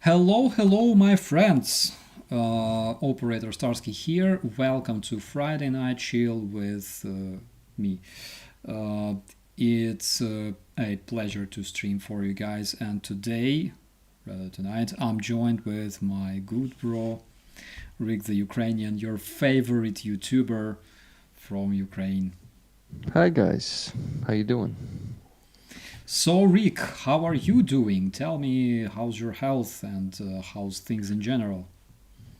Hello, hello, my friends. Operator Starsky here. Welcome to Friday Night Chill with me. Uh, it's a pleasure to stream for you guys, and tonight, I'm joined with my good bro, Rick the Ukrainian, your favorite YouTuber from Ukraine. Hi guys, how you doing? So, Rick, how are you doing? Tell me, how's your health and how's things in general?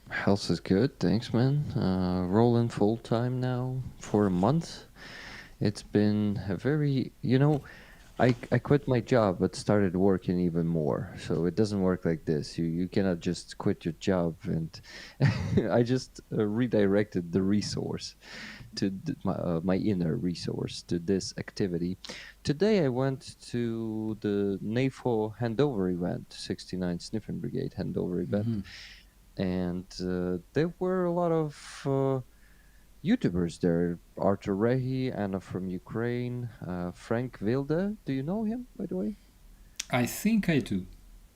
Health is good, thanks man. Rolling full time now for a month. It's been a I quit my job but started working even more. So it doesn't work like this. You cannot just quit your job and I just redirected the resource my inner resource to this activity. Today I went to the NAFO handover event, 69 Sniffing Brigade handover event, Mhm. and there were a lot of YouTubers there. Artur Rehi, Anna from Ukraine, Frank Wilde. Do you know him, by the way? I think I do.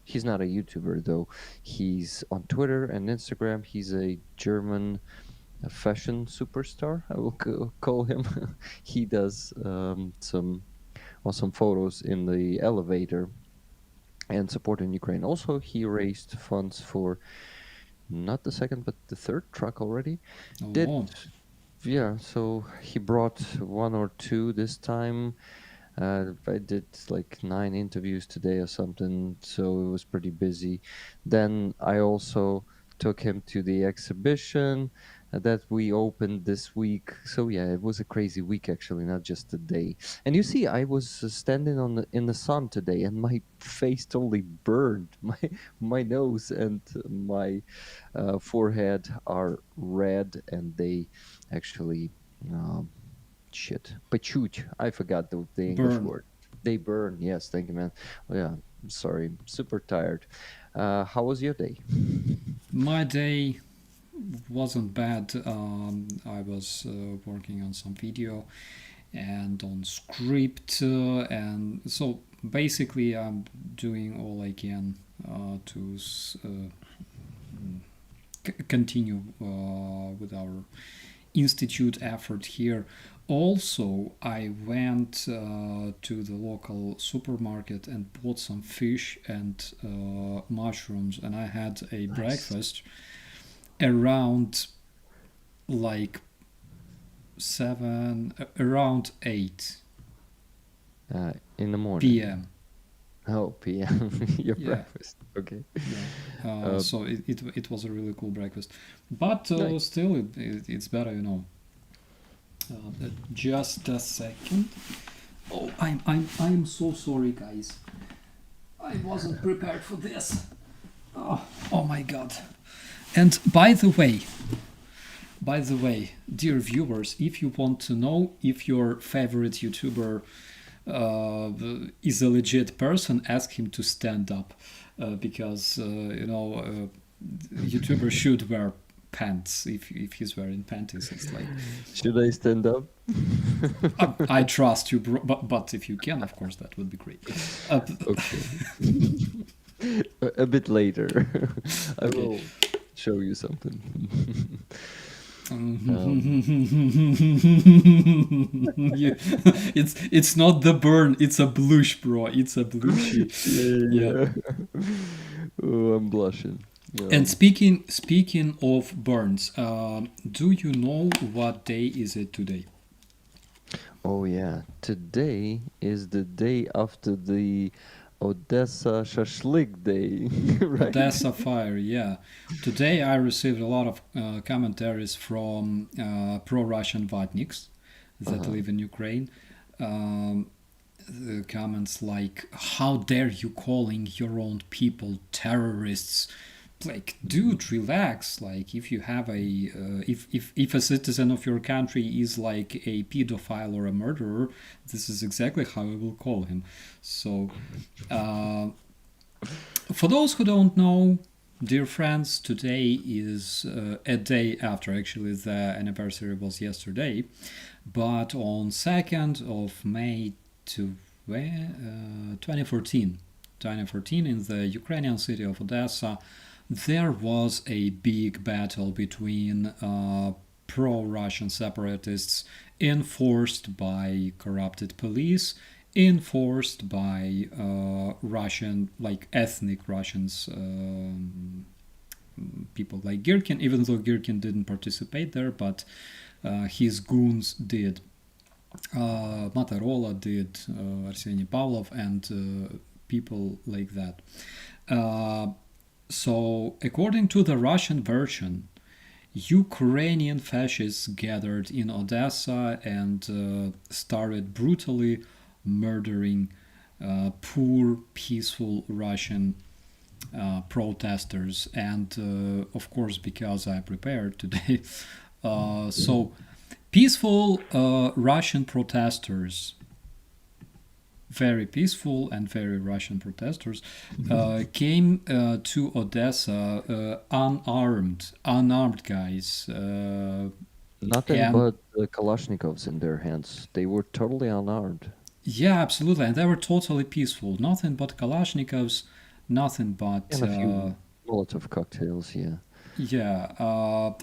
He's not a YouTuber though. He's on Twitter and Instagram. He's a German fashion superstar. I will call him. He does some awesome photos in the elevator and supporting Ukraine. Also, he raised funds for not the second but the third truck already. Did Oh, Yeah, so he brought one or two this time. I did like 9 interviews today or something, so it was pretty busy. Then I also took him to the exhibition that we opened this week. So yeah, it was a crazy week actually, not just a day. And you see, I was standing in the sun today, and my face totally burned. My nose and my forehead are red, and they actually. Um, Shit. Pachut. I forgot the English burn. word. They burn. Yes, thank you, man. Oh, yeah, I'm sorry. I'm super tired. How was your day? My day wasn't bad. I was working on some video and on script, and so basically, I'm doing all I can to continue with our institute effort here. Also, I went to the local supermarket and bought some fish and mushrooms, and I had a Nice. breakfast around like around In the morning. p.m. Oh, PM. Your Yeah, breakfast. Okay. yeah. Uh, So it was a really cool breakfast, but nice. still, it's better. Just a second. Oh, I'm so sorry, guys. I wasn't prepared for this. Oh my god. And by the way, dear viewers, if you want to know if your favorite YouTuber is a legit person, ask him to stand up, because YouTubers should wear pants. If he's wearing panties, it's like Should I stand up? I trust you, bro, but if you can, of course, that would be great. Okay. A bit later. I Okay. will show you something. um, Yeah, it's not the burn, it's a blush, bro. It's a blushy. Yeah. yeah, yeah. Oh, I'm blushing. And speaking of burns, do you know what day is it today? Oh yeah, today is the day after the Odessa Shashlik Day, right? Odessa fire, yeah. Today I received a lot of commentaries from pro-Russian Vatniks that Uh-huh. live in Ukraine. Um, the comments like, "How dare you calling your own people terrorists?" Like, dude, relax. Like, if you have if a citizen of your country is like a pedophile or a murderer, this is exactly how I will call him. So, uh, for those who don't know, dear friends, today is a day after. Actually, the anniversary was yesterday, but on 2nd of May to 2014, 2014 in the Ukrainian city of Odessa, there was a big battle between pro-Russian separatists enforced by corrupted police, enforced by Russian, like ethnic Russians, people like Girkin, even though Girkin didn't participate there, but his goons did. Motorola did, Arseny Pavlov, and people like that. So, according to the Russian version, Ukrainian fascists gathered in Odessa and started brutally murdering poor, peaceful Russian protesters. And of course, because I prepared today, so peaceful Russian protesters, very peaceful and very Russian protesters, came to Odessa unarmed guys. Nothing And but Kalashnikovs in their hands. They were totally unarmed. yeah, absolutely. And they were totally peaceful. Nothing but Kalashnikovs, nothing but And a few Molotov cocktails, yeah. yeah,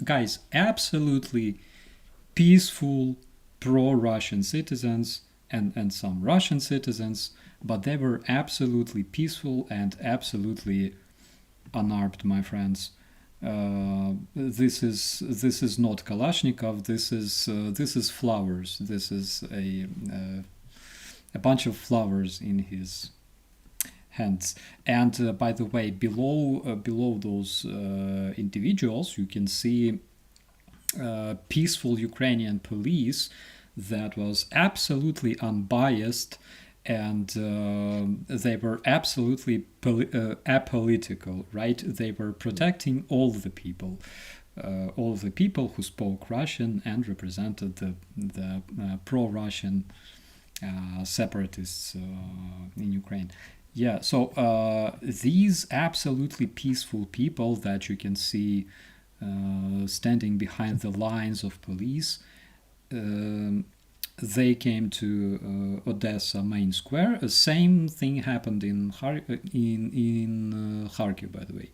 guys, absolutely peaceful pro-Russian citizens and some Russian citizens, but they were absolutely peaceful and absolutely unarmed, my friends. This is not Kalashnikov. This is flowers. This is a bunch of flowers in his hands. And by the way, below those individuals, you can see peaceful Ukrainian police that was absolutely unbiased, and they were absolutely apolitical, right? They were protecting all the people who spoke Russian and represented the pro-Russian separatists in Ukraine. Yeah, so these absolutely peaceful people that you can see standing behind the lines of police, they came to Odessa main square. The same thing happened in Kharkiv, by the way.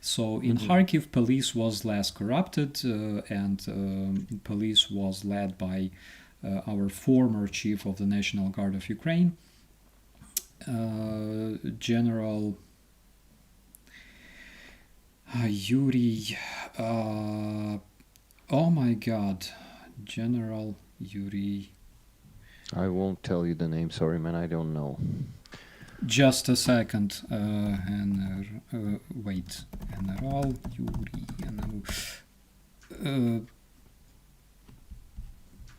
So in Kharkiv, police was less corrupted, and police was led by our former chief of the National Guard of Ukraine, General Yuri. Oh my God, General Yuri. I won't tell you the name, sorry man, I don't know. Just a second. Wait. General Yuri.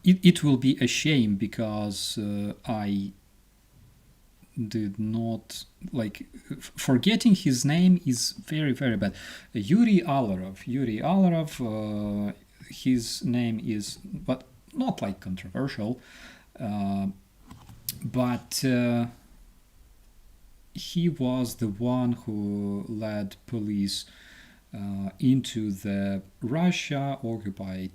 It will be a shame because I did not like forgetting his name is very very bad. Yuri Alarov. His name is, but not like controversial, but he was the one who led police into the Russia occupied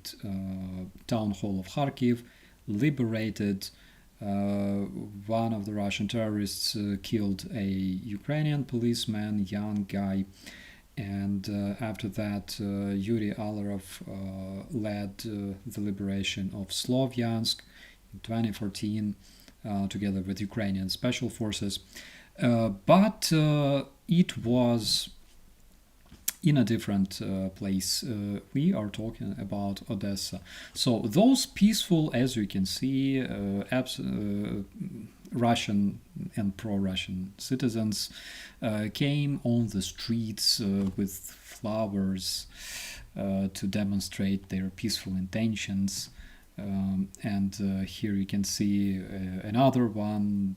town hall of Kharkiv, liberated one of the Russian terrorists, killed a Ukrainian policeman, young guy, and after that, Yuri Alarov led the liberation of Slovyansk in 2014 together with Ukrainian special forces. But it was in a different place. We are talking about Odessa. So those peaceful, as you can see, Russian and pro-Russian citizens came on the streets with flowers to demonstrate their peaceful intentions. And here you can see another one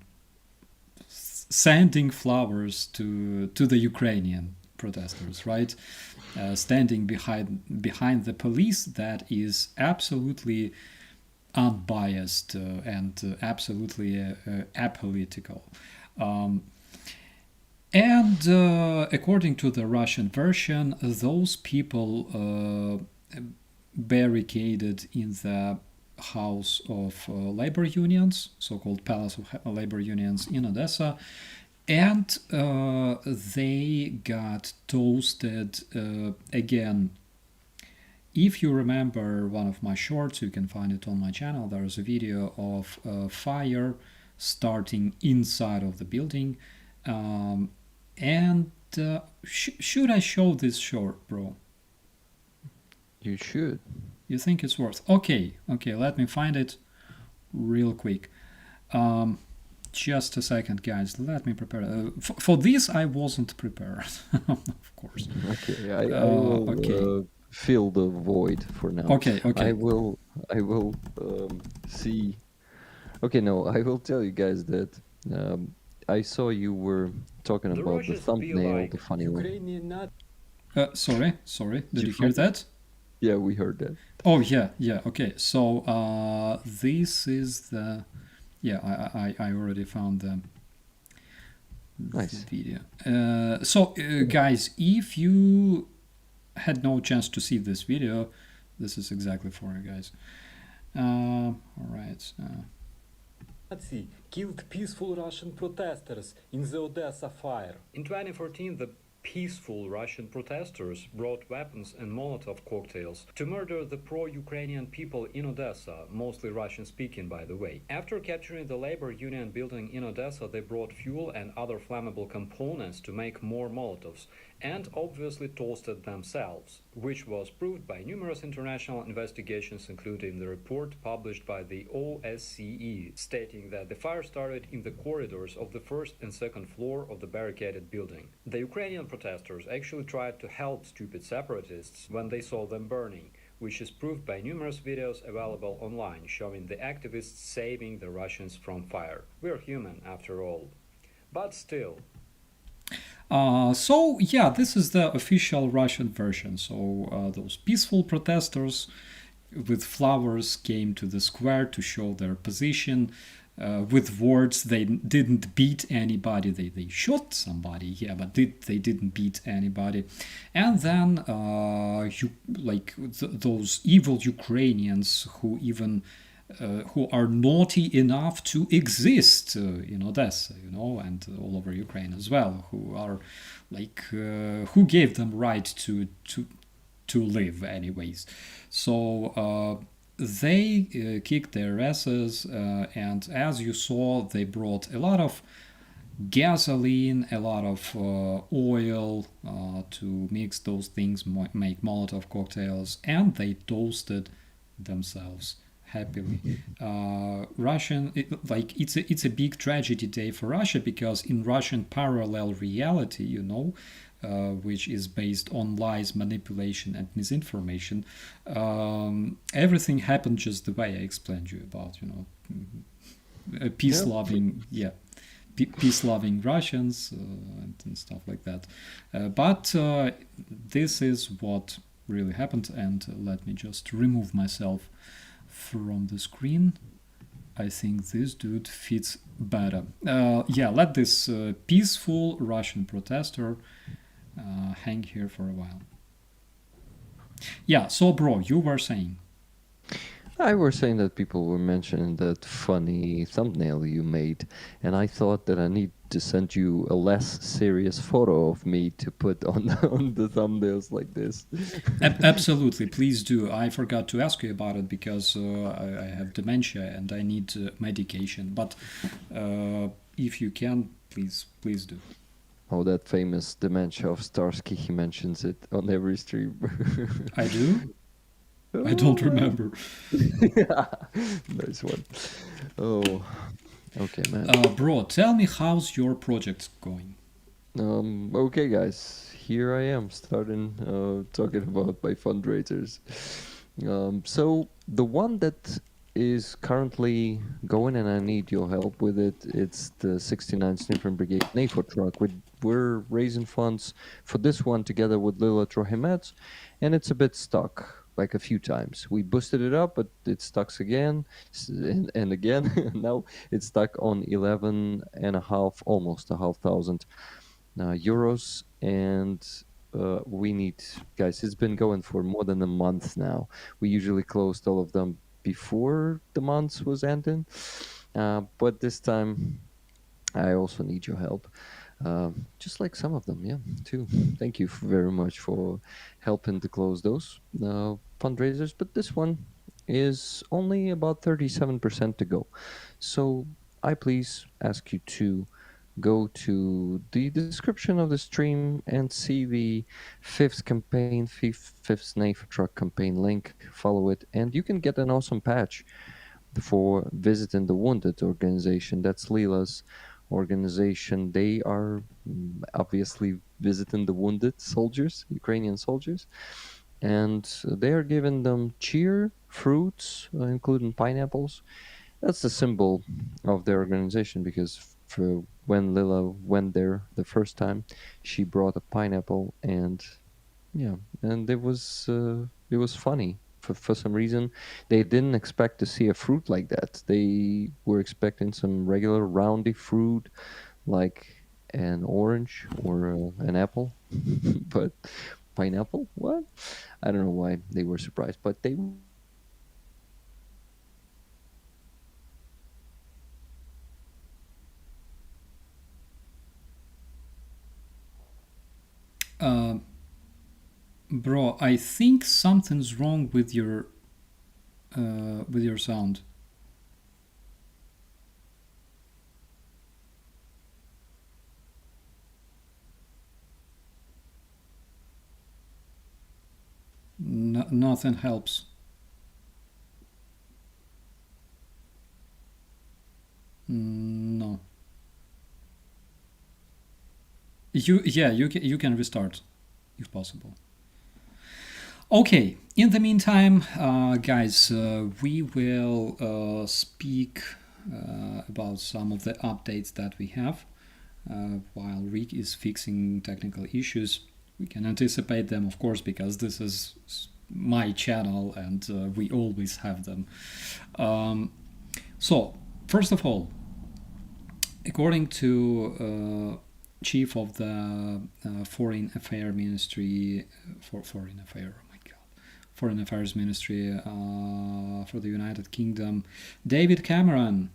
sending flowers to the Ukrainian protesters, right? Standing behind the police that is absolutely unbiased and absolutely apolitical. And according to the Russian version, those people barricaded in the house of labor unions, so-called Palace of Labor Unions in Odessa, And they got toasted again. If you remember one of my shorts, you can find it on my channel. There's a video of fire starting inside of the building. Um, and should I show this short, bro? You should. You think it's worth? Okay, okay, let me find it real quick. Um, just a second, guys. Let me prepare. For this, I wasn't prepared, of course. Okay, I will Okay, fill the void for now. okay, okay. I will see. Okay, no, I will tell you guys that I saw you were talking The about the Russians be thumbnail, the like funny one. Ukrainian Sorry. Did Did you you hear find it? that? Yeah, we heard that. Oh yeah. Okay. So this is the yeah. I already found the Nice. video. Guys, if you had no chance to see this video, this is exactly for you guys. All right. Nazi killed peaceful Russian protesters in the Odessa fire. In 2014, the peaceful Russian protesters brought weapons and Molotov cocktails to murder the pro-Ukrainian people in Odessa, mostly Russian-speaking, by the way. After capturing the labor union building in Odessa, they brought fuel and other flammable components to make more Molotovs, and obviously toasted themselves, which was proved by numerous international investigations, including the report published by the OSCE, stating that the fire started in the corridors of the first and second floor of the barricaded building. The Ukrainian protesters actually tried to help stupid separatists when they saw them burning, which is proved by numerous videos available online showing the activists saving the Russians from fire. We're human, after all. But still, So yeah, this is the official Russian version. So those peaceful protesters with flowers came to the square to show their position. With words, they didn't beat anybody. They shot somebody, yeah, but they didn't beat anybody. And then those evil Ukrainians who are naughty enough to exist in Odessa, and all over Ukraine as well, who are who gave them right to live anyways. So they kicked their asses, and as you saw, they brought a lot of gasoline, a lot of oil to mix those things, make Molotov cocktails, and they toasted themselves happily. It's a big tragedy day for Russia because in Russian parallel reality, which is based on lies, manipulation, and misinformation, everything happened just the way I explained you about, peace loving, yeah, peace loving Russians and stuff like that. But this is what really happened, and let me just remove myself from the screen. I think this dude fits better. Let this peaceful Russian protester hang here for a while. Yeah, so bro, you were saying. I was saying that people were mentioning that funny thumbnail you made, and I thought that I need to send you a less serious photo of me to put on on the thumbnails like this. Absolutely, please do. I forgot to ask you about it because I have dementia and I need medication. But if you can, please do. Oh, that famous dementia of Starsky, he mentions it on every stream. I do? I don't remember. Nice one. Oh, okay, man. Bro, tell me how's your project going? Okay, guys, here I am starting talking about my fundraisers. So the one that is currently going, and I need your help with it, it's the 69 Sniffer Brigade NAFO truck. We're raising funds for this one together with Lila Trohimet, and it's a bit stuck. Like a few times, we boosted it up, but it stuck again and again. Now it's stuck on 11 and a half, almost a half thousand euros, and we need, guys, it's been going for more than a month now. We usually closed all of them before the month was ending, but this time I also need your help. Just like some of them, yeah, too. Thank you very much for helping to close those fundraisers. But this one is only about 37% to go. So I please ask you to go to the description of the stream and see the fifth campaign, fifth Knife Truck campaign link. Follow it, and you can get an awesome patch for visiting the Wounded organization. That's Leela's organization. They are obviously visiting the wounded soldiers, Ukrainian soldiers, and they are giving them cheer, fruits, including pineapples. That's the symbol of their organization because for when Lila went there the first time, she brought a pineapple and yeah, and it was funny. For some reason, they didn't expect to see a fruit like that. They were expecting some regular roundy fruit, like an orange or an apple, but pineapple? What? I don't know why they were surprised, but they Bro, I think something's wrong with your sound. Nothing helps. No. You can restart if possible. Okay. In the meantime, guys, we will speak about some of the updates that we have while Rick is fixing technical issues. We can anticipate them, of course, because this is my channel and we always have them. So, first of all, according to chief of the Foreign Affairs Ministry Foreign Affairs Ministry for the United Kingdom, David Cameron,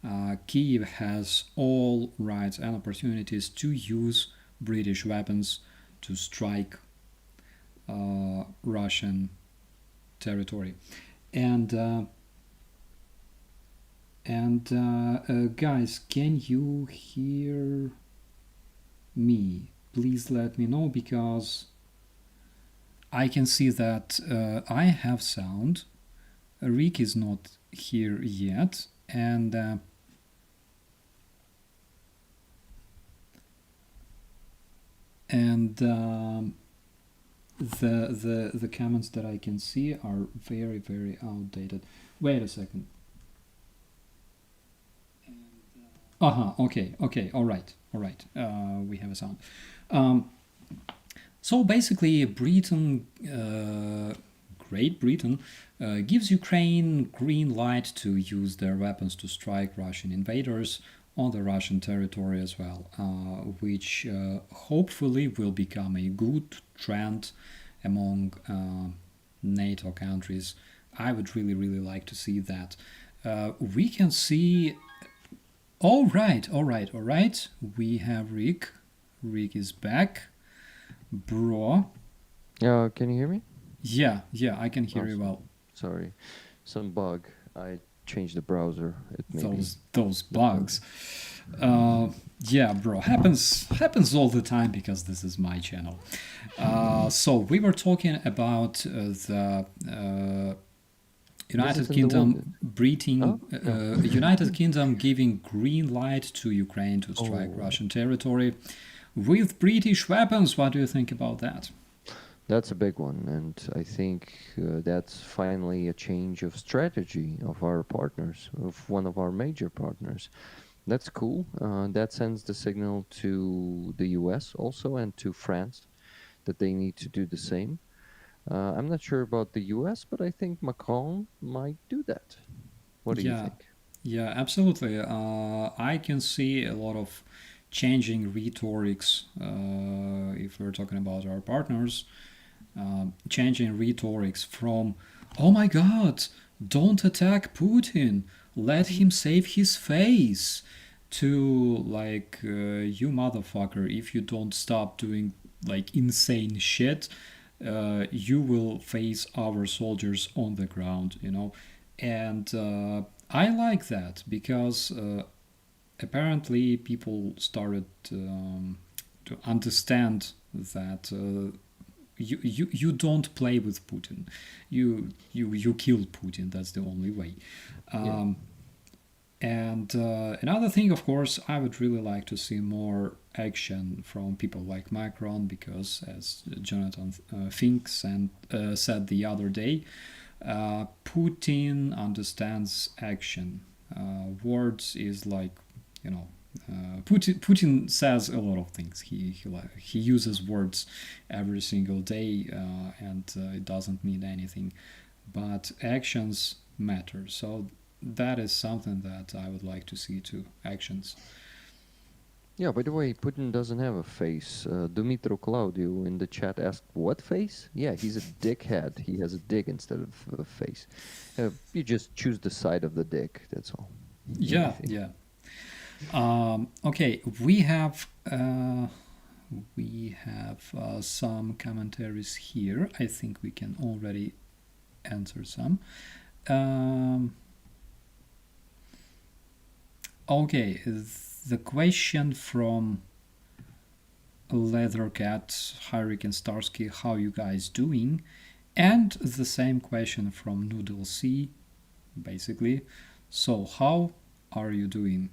Kyiv has all rights and opportunities to use British weapons to strike Russian territory. And guys, can you hear me? Please let me know, because I can see that I have sound. Rick is not here yet, and the comments that I can see are very, very outdated. Wait a second. Okay. All right. We have a sound. So basically, Great Britain, gives Ukraine green light to use their weapons to strike Russian invaders on the Russian territory as well, which hopefully will become a good trend among NATO countries. I would really, really like to see that. We can see. All right. We have Rick. Rick is back. Bro. can you hear me? Yeah, I can hear you well. Sorry, some bug. I changed the browser. It maybe Those bugs. Yeah, bro, happens all the time because this is my channel. So we were talking about the United Kingdom United Kingdom giving green light to Ukraine to strike Russian territory with British weapons. What do you think about that? That's a big one, and I think that's finally a change of strategy of our partners, of one of our major partners. That's cool. That sends the signal to the US also and to France that they need to do the same. I'm not sure about the US, but I think Macron might do that. What do you think? Yeah, absolutely. I can see a lot of changing rhetorics if we're talking about our partners. Changing rhetorics from, oh my god, don't attack Putin, let him save his face, to like you motherfucker, if you don't stop doing like insane shit, you will face our soldiers on the ground, you know. And I like that because apparently people started to understand that you don't play with Putin. You kill Putin. That's the only way. Yeah. And another thing, of course, I would really like to see more action from people like Macron, because, as Jonathan thinks and said the other day, Putin understands action. Words is like, you know, Putin says a lot of things. He uses words every single day, and it doesn't mean anything. But actions matter. So that is something that I would like to see too. Actions. Yeah, by the way, Putin doesn't have a face. Dumitro Claudio in the chat asked, what face? Yeah, he's a dickhead. He has a dick instead of a face. You just choose the side of the dick, that's all. Yeah, yeah. Okay, we have some commentaries here. I think we can already answer some. Okay, the question from Leathercat, Hyrik, and Starsky, how you guys doing? And the same question from Noodle C, basically. So, how are you doing?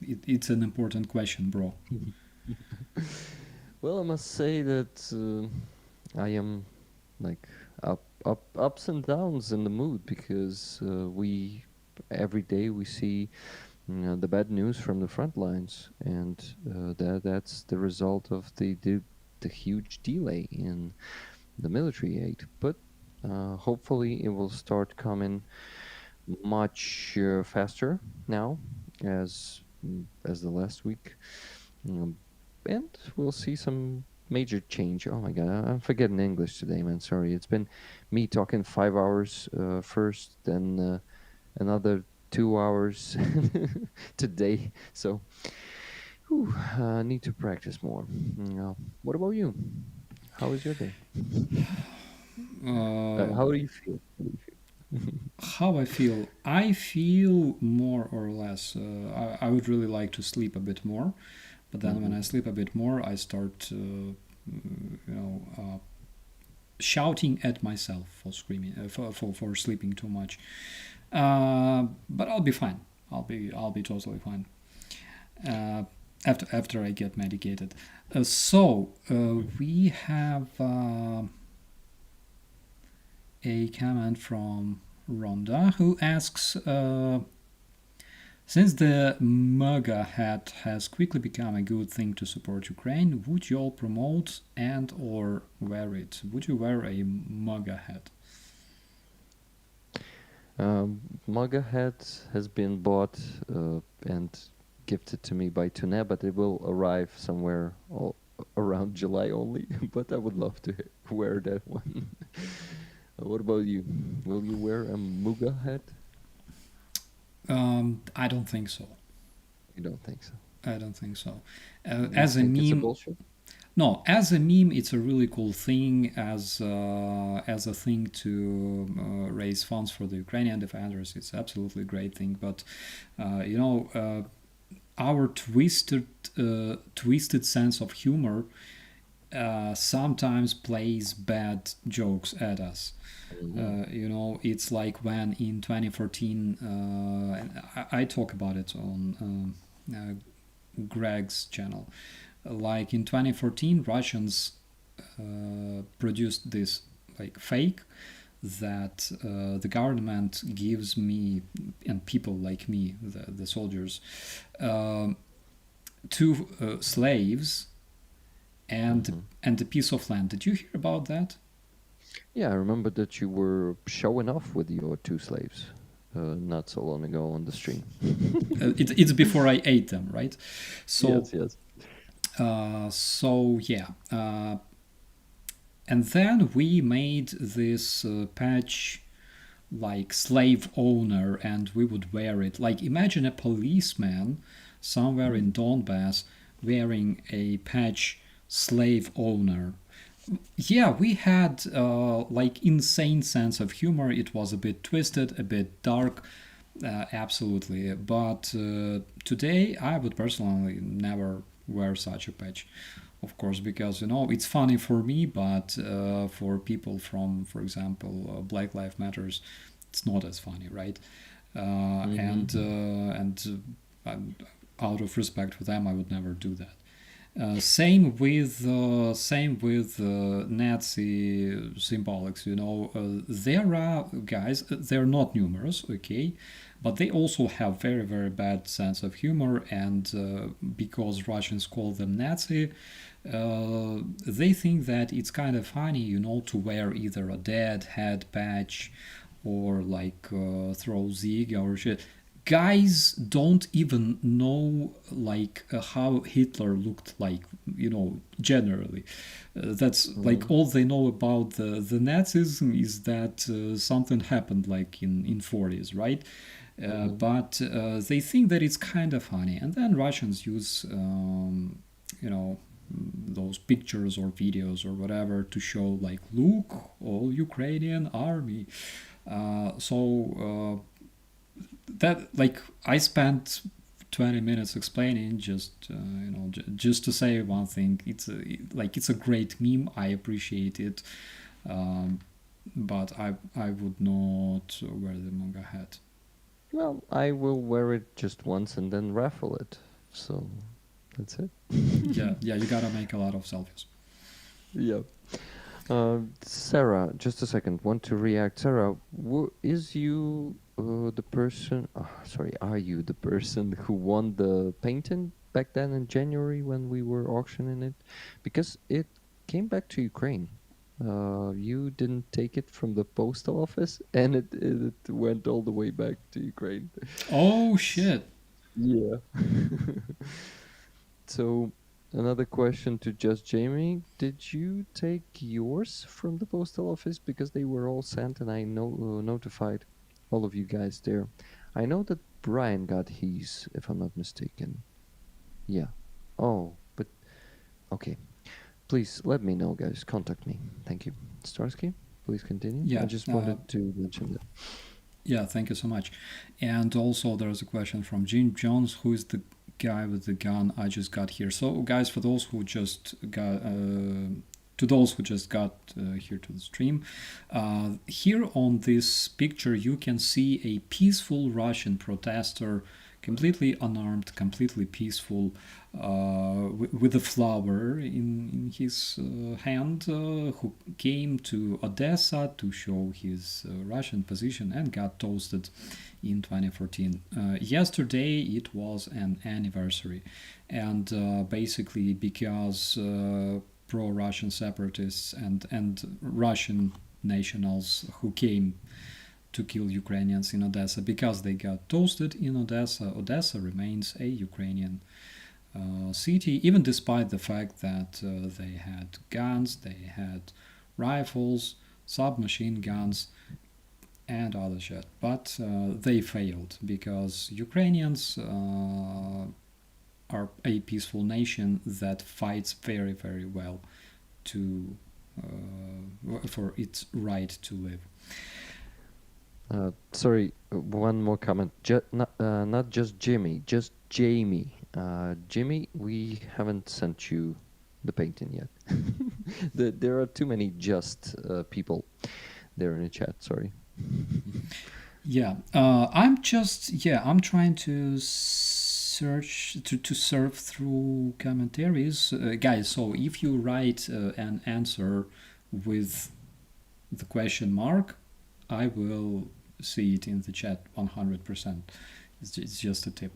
It's an important question, bro. Well, I must say that I am like ups and downs in the mood, because we every day we see the bad news from the front lines, and that's the result of the huge delay in the military aid. But hopefully it will start coming much faster now, as the last week, and we'll see some major change. Oh my god, I'm forgetting English today, man. Sorry, it's been me talking 5 hours first, then another 2 hours today. So, I need to practice more. What about you? How is your day? How do you feel? How I feel? I feel more or less. I would really like to sleep a bit more, but then when I sleep a bit more, I start, shouting at myself for screaming, for sleeping too much. But I'll be fine. I'll be totally fine. After I get medicated. So we have a comment from Rhonda, who asks, since the Muga hat has quickly become a good thing to support Ukraine, would you all promote and or wear it? Would you wear a Muga hat? Muga hat has been bought and gifted to me by Tune, but it will arrive somewhere around July only. But I would love to wear that one. What about you? Will you wear a Muga hat? I don't think so. You don't think so? I don't think so. You As a think it's meme, bullshit? no. As a meme, it's a really cool thing. As a thing to raise funds for the Ukrainian defenders, it's absolutely a great thing. But our twisted sense of humor sometimes plays bad jokes at us. It's like when in 2014, I talk about it on Greg's channel. Like in 2014, Russians produced this like fake that the government gives me and people like me, the soldiers, 2 slaves and a piece of land. Did you hear about that? Yeah, I remember that you were showing off with your 2 slaves not so long ago on the stream. It's before I ate them, right? So, yes. And then we made this patch like slave owner, and we would wear it. Like, imagine a policeman somewhere in Donbass wearing a patch slave owner. Yeah, we had like insane sense of humor. It was a bit twisted, a bit dark, absolutely. But today, I would personally never wear such a patch, of course, because it's funny for me, but for people from, for example, Black Lives Matters, it's not as funny, right? And out of respect for them, I would never do that. Same with Nazi symbolics. There are guys. They're not numerous, okay, but they also have very very bad sense of humor, and because Russians call them Nazi, they think that it's kind of funny, to wear either a dead head patch or like throw Ziga or shit. Guys don't even know like how Hitler looked like, generally. That's like all they know about the Nazism is that something happened like in 40s, right? But they think that it's kind of funny, and then Russians use those pictures or videos or whatever to show like, look, all Ukrainian army. So that, like, I spent 20 minutes explaining just to say one thing. It's a great meme. I appreciate it, but I would not wear the Muga hat. Well, I will wear it just once and then raffle it. So that's it. Yeah, you gotta make a lot of selfies. Yeah. Sarah, just a second. Want to react. Sarah, is you the person? Sorry, are you the person who won the painting back then in January when we were auctioning it? Because it came back to Ukraine. You didn't take it from the postal office, and it went all the way back to Ukraine. Oh shit! Yeah. So, another question to just Jamie. Did you take yours from the postal office? Because they were all sent and I notified all of you guys there. I know that Brian got his, if I'm not mistaken. Yeah. Oh, but okay. Please let me know, guys. Contact me. Thank you. Starsky, please continue. Yeah, I just wanted to mention that. Yeah, thank you so much. And also, there's a question from Gene Jones, who is the guy with the gun I just got here. So, guys, for those who just got here to the stream, here on this picture you can see a peaceful Russian protester, completely unarmed, completely peaceful, with a flower in his hand, who came to Odessa to show his Russian position and got toasted in 2014. Yesterday it was an anniversary, and basically because pro-Russian separatists and Russian nationals who came to kill Ukrainians in Odessa, because they got toasted in Odessa, Odessa remains a Ukrainian city, even despite the fact that they had guns, they had rifles, submachine guns, and other shit. But they failed because Ukrainians are a peaceful nation that fights very, very well for its right to live. Sorry, one more comment. Not just Jimmy, just Jamie. Jimmy, we haven't sent you the painting yet. There are too many just people there in the chat. Sorry. Yeah, I'm trying to search to surf through commentaries, guys. So if you write an answer with the question mark, I will see it in the chat 100%. It's just a tip.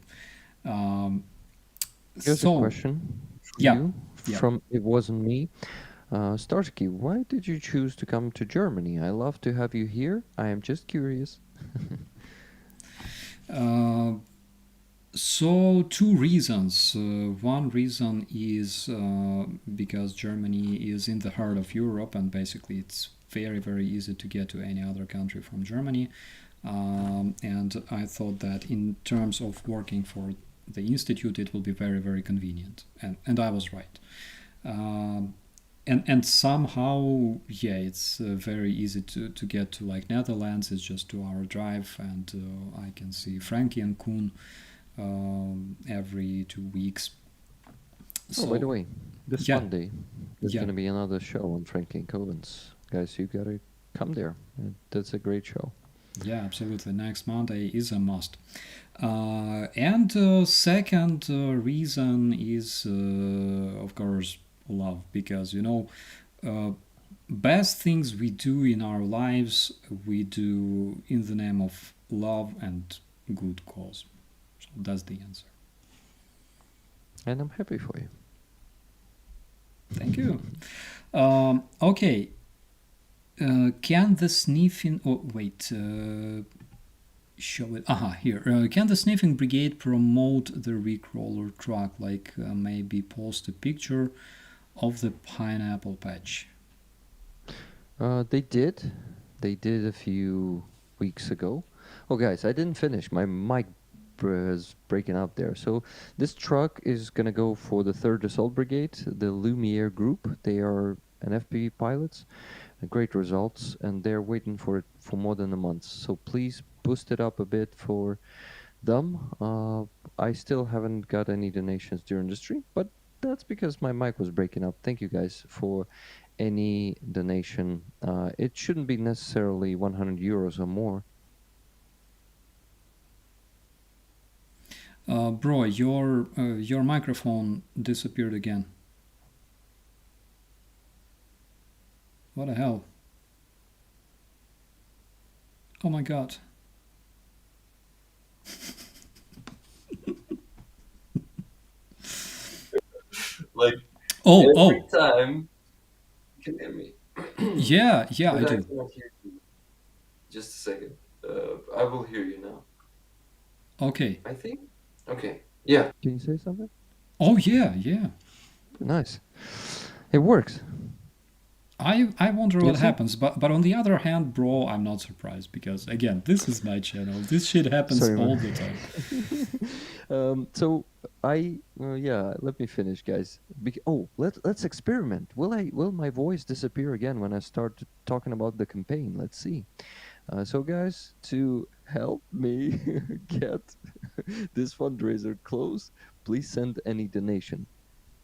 Here's a question for you from It Wasn't Me. Starsky, why did you choose to come to Germany? I love to have you here. I am just curious. So two reasons. One reason is because Germany is in the heart of Europe, and basically it's very, very easy to get to any other country from Germany. And I thought that in terms of working for the institute, it will be very, very convenient. And I was right. And somehow, yeah, it's very easy to get to like Netherlands. It's just 2 hour drive, and I can see Frankie and Koen every 2 weeks. Oh, by the way, this yeah. Monday there's Yeah. going to be another show on Frankie and Cohen's. Guys, you gotta come there. That's a great show. Yeah, absolutely. Next Monday is a must. And second reason is, of course, love, because best things we do in our lives, we do in the name of love and good cause. So that's the answer. And I'm happy for you. Thank you. Okay. Can the sniffing... Oh, wait. Show it. Here. Can the sniffing brigade promote the Rickroller truck? Like maybe post a picture of the pineapple patch? They did. They did a few weeks ago. Oh, guys, I didn't finish. My mic is breaking up there. So this truck is going to go for the 3rd Assault Brigade, the Lumiere group. They are an FPV pilots. Great results, and they're waiting for it for more than a month. So please boost it up a bit for them. I still haven't got any donations during the stream, but that's because my mic was breaking up. Thank you guys for any donation. It shouldn't be necessarily 100 euros or more. Bro, your microphone disappeared again. What the hell? Oh my god. Like every time you can hear me. Yeah, I But I do. cannot hear you. Just a second. I will hear you now. Okay. I think. Okay. Yeah. Can you say something? Oh yeah. Nice. It works. I wonder what Yes, sir. happens, but on the other hand, bro, I'm not surprised, because again, this is my channel. This shit happens Sorry, man. all the time. So let me finish, guys. Let's experiment. Will my voice disappear again when I start talking about the campaign? Let's see. So guys, to help me get this fundraiser close, please send any donation.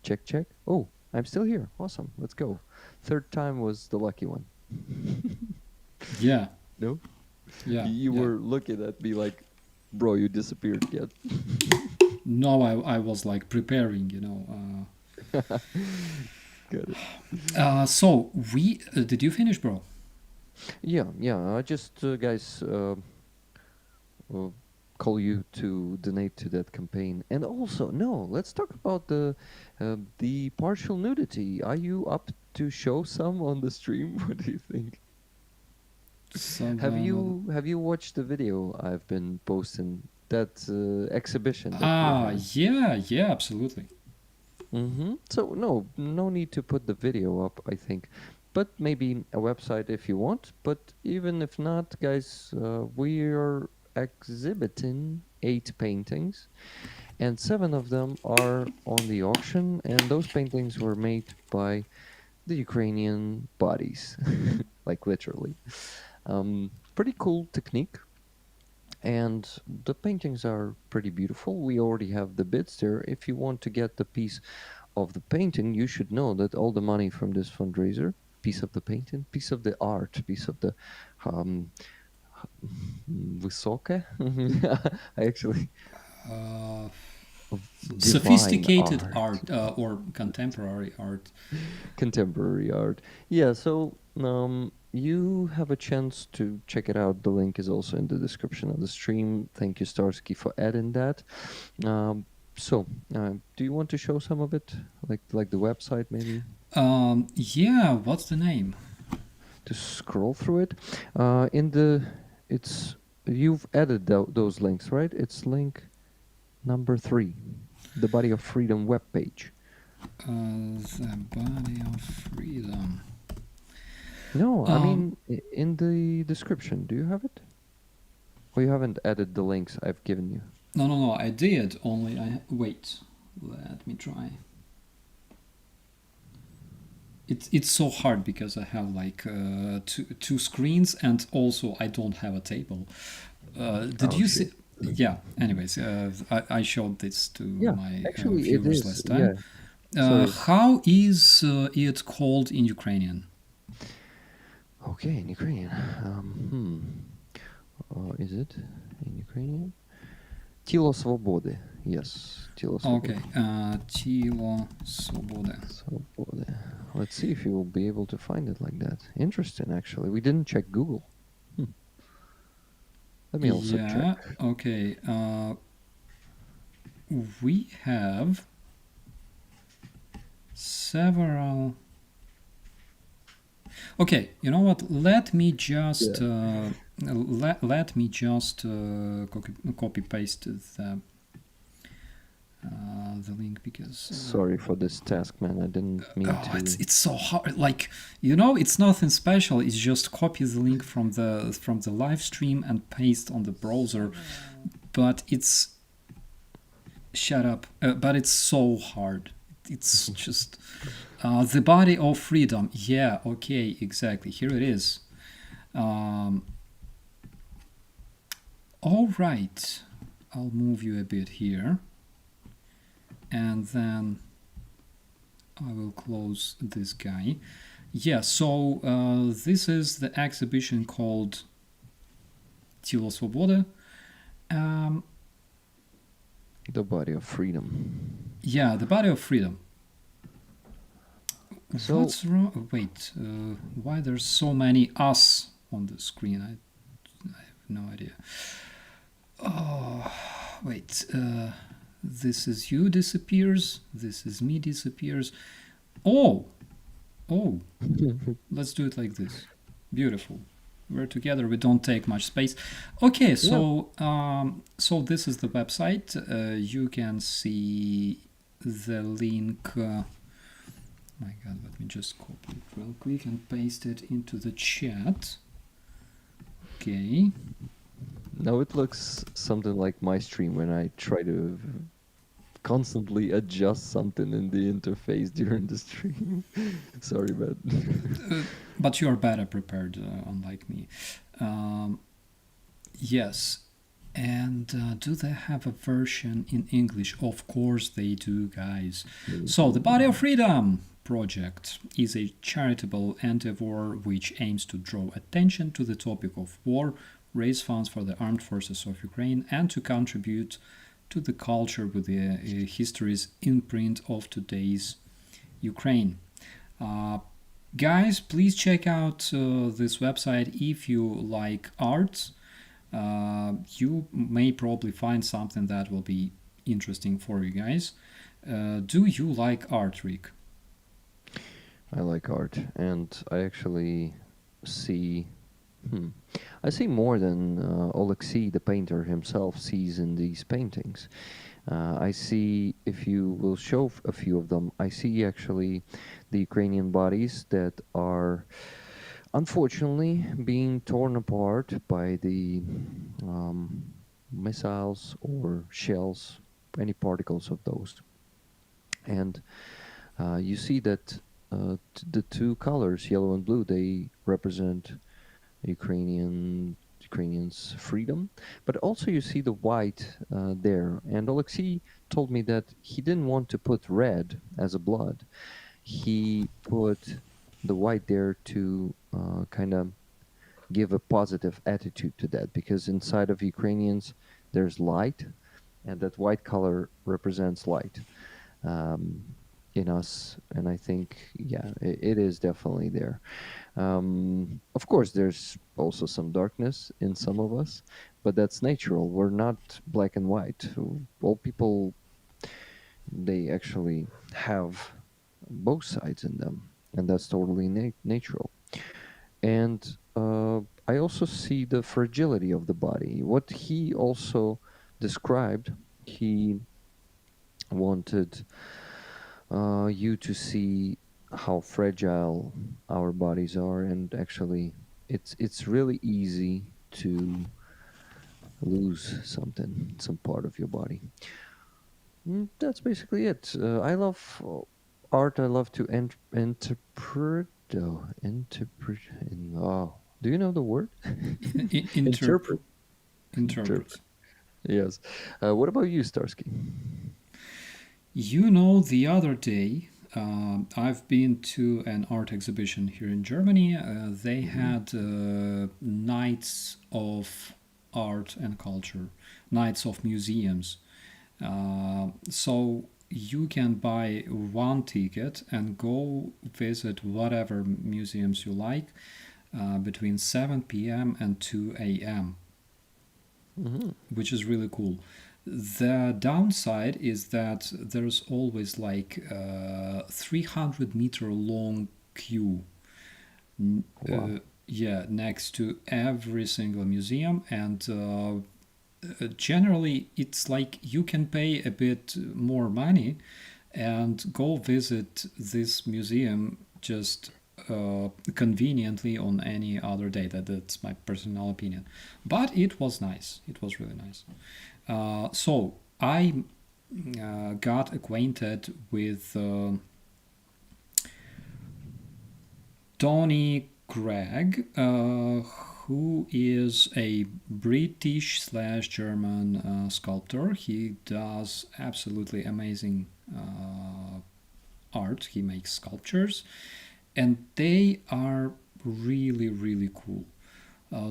Check. Oh, I'm still here. Awesome. Let's go. 3rd time was the lucky one. Yeah. No? Yeah. You were looking at me like, bro, you disappeared again. No, I was like preparing, Got it. So we did you finish, bro? Yeah. I just guys call you to donate to that campaign, and also let's talk about the partial nudity. Are you up to show some on the stream? What do you think? Have you watched the video I've been posting? That exhibition. Yeah, absolutely. So no need to put the video up, I think, but maybe a website if you want. But even if not, guys, we are exhibiting 8 paintings, and 7 of them are on the auction, and those paintings were made by the Ukrainian bodies, like literally. Pretty cool technique. And the paintings are pretty beautiful. We already have the bids there. If you want to get the piece of the painting, you should know that all the money from this fundraiser, piece of the painting, piece of the art, piece of the wysokie. I actually sophisticated art or contemporary art. Contemporary art. Yeah, so you have a chance to check it out. The link is also in the description of the stream. Thank you, Starsky, for adding that. Do you want to show some of it, like the website, maybe? Yeah. What's the name? To scroll through it, you've added those links, right? It's link number 3, the Body of Freedom webpage. The Body of Freedom. No, I mean in the description. Do you have it? Or you haven't added the links I've given you? No, I did. Only wait. Let me try. It's so hard because I have like two screens, and also I don't have a table. Did Oh you shit. see? Yeah. Anyways, I showed this to Yeah, my actually, it viewers is. last Yeah. time. Sorry. How is it called in Ukrainian? Okay, in Ukrainian. Is it in Ukrainian? Тіло свободи. Yes, тіло свободи. Okay. Tilo Svoboda. Свободи. Let's see if you will be able to find it like that. Interesting, actually. We didn't check Google. Let me also Yeah. check. Okay. We have several. Okay, you know what? Let me just let me just copy paste the link because Sorry for this task, man. I didn't mean to. it's so hard. Like, you know, it's nothing special. It's just copy the link from the live stream and paste on the browser. But it's shut up. But it's so hard. It's just the body of freedom. Yeah. Okay. Exactly. Here it is. All right. I'll move you a bit here, and then I will close this guy. Yeah, so this is the exhibition called Tilo Svoboda. The body of freedom. Yeah, the body of freedom. So, what's wrong? Wait, why there's so many us on the screen? I have no idea. Oh, wait. This is you disappears. This is me disappears. Oh, let's do it like this. Beautiful. We're together. We don't take much space. Okay, so so this is the website. You can see the link. My God, let me just copy it real quick and paste it into the chat. Okay. now it looks something like my stream when I try to constantly adjust something in the interface during the stream. Sorry, but But you're better prepared, unlike me. Yes. And do they have a version in English? Of course they do, guys. So, the Body of Freedom project is a charitable endeavor which aims to draw attention to the topic of war, raise funds for the armed forces of Ukraine, and to contribute to the culture with the history's imprint of today's Ukraine. Guys, please check out this website if you like art. You may probably find something that will be interesting for you guys. Do you like art, Rick? I like art, and I actually see. I see more than Oleksiy, the painter himself, sees in these paintings. I see, if you will show a few of them, I see actually the Ukrainian bodies that are unfortunately being torn apart by the missiles or shells, any particles of those. And you see that the two colors, yellow and blue, they represent Ukrainians' freedom, but also you see the white there. And Oleksiy told me that he didn't want to put red as a blood. He put the white there to kind of give a positive attitude to that, because inside of Ukrainians there's light, and that white color represents light in us. And I think, yeah, it is definitely there. Of course, there's also some darkness in some of us, but that's natural. We're not black and white. All people, they actually have both sides in them, and that's totally natural. And I also see the fragility of the body. What he also described, he wanted you to see how fragile our bodies are, and actually it's really easy to lose something, some part of your body. That's basically it. I love art. I love to interpret. Oh, interpret. Oh, do you know the word? Interpret. Interpret. Interpret. Yes. What about you, Starsky? You know, the other day, I've been to an art exhibition here in Germany. They had nights of art and culture, nights of museums. So you can buy one ticket and go visit whatever museums you like between 7 p.m. and 2 a.m., Mm-hmm. which is really cool. The downside is that there's always like 300-meter long queue. Wow. Yeah, next to every single museum, and generally it's like you can pay a bit more money and go visit this museum just conveniently on any other day. That's my personal opinion, but it was nice. It was really nice. So I got acquainted with Tony Gregg, who is a British slash German sculptor. He does absolutely amazing art. He makes sculptures, and they are really, really cool.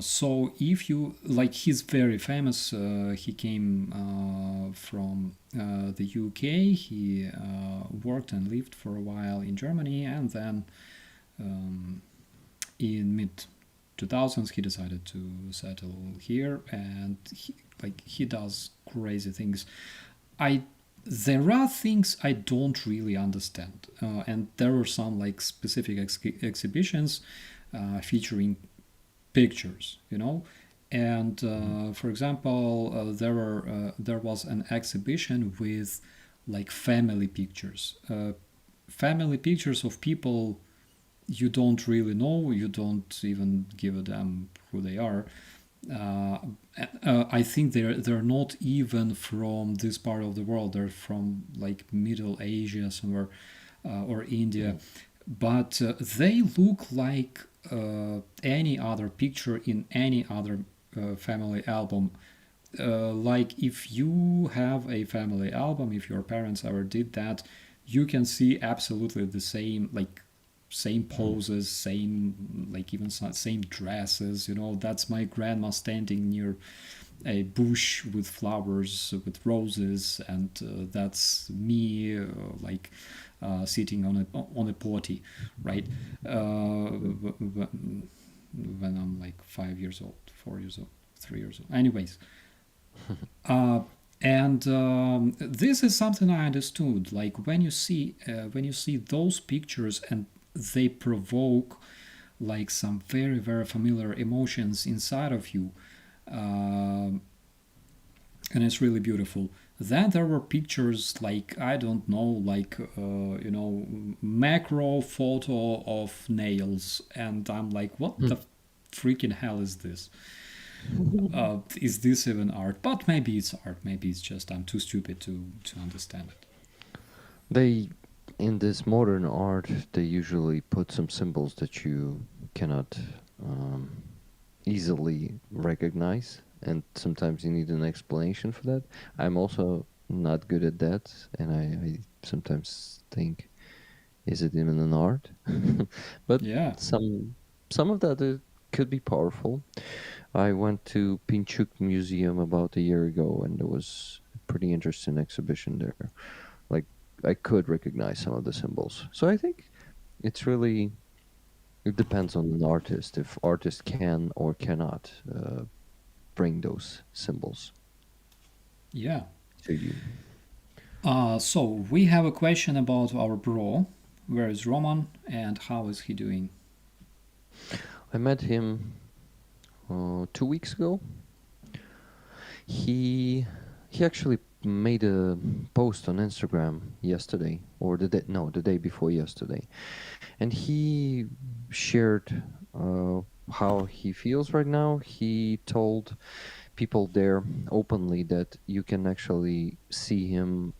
So if you like, he's very famous. He came from the UK. He worked and lived for a while in Germany, and then in mid 2000s he decided to settle here, and he does crazy things. I There are things I don't really understand, and there were some like specific exhibitions featuring pictures, you know. And for example, there was an exhibition with like family pictures of people you don't really know, you don't even give a damn who they are. uh, I think they're not even from this part of the world. They're from like Middle Asia somewhere, or India, but they look like any other picture in any other family album. Like if you have a family album, if your parents ever did that, you can see absolutely the same, like same poses, same like even same dresses. You know, that's my grandma standing near a bush with flowers, with roses, and that's me sitting on a potty, right? When I'm like 5 years old, 4 years old, 3 years old. Anyways, uh, and this is something I understood. Like when you see those pictures and they provoke like some very very familiar emotions inside of you, and it's really beautiful. Then there were pictures like I don't know, like macro photo of nails, and I'm like, what the freaking hell is this? Is this even art? But maybe it's art. Maybe it's just I'm too stupid to understand it. They, in this modern art, they usually put some symbols that you cannot um, easily recognize, and sometimes you need an explanation for that. I'm also not good at that, and I sometimes think, is it even an art? But Yeah. some of that could be powerful. I went to Pinchuk Museum about a year ago, and there was a pretty interesting exhibition there. Like I could recognize some of the symbols. So I think it's really, it depends on an artist if artist can or cannot bring those symbols Yeah. to you. So we have a question about our bro. Where is Roman and how is he doing? I met him 2 weeks ago. He actually made a post on Instagram yesterday, or the day before yesterday, and he shared how he feels right now. He told people there openly that you can actually see him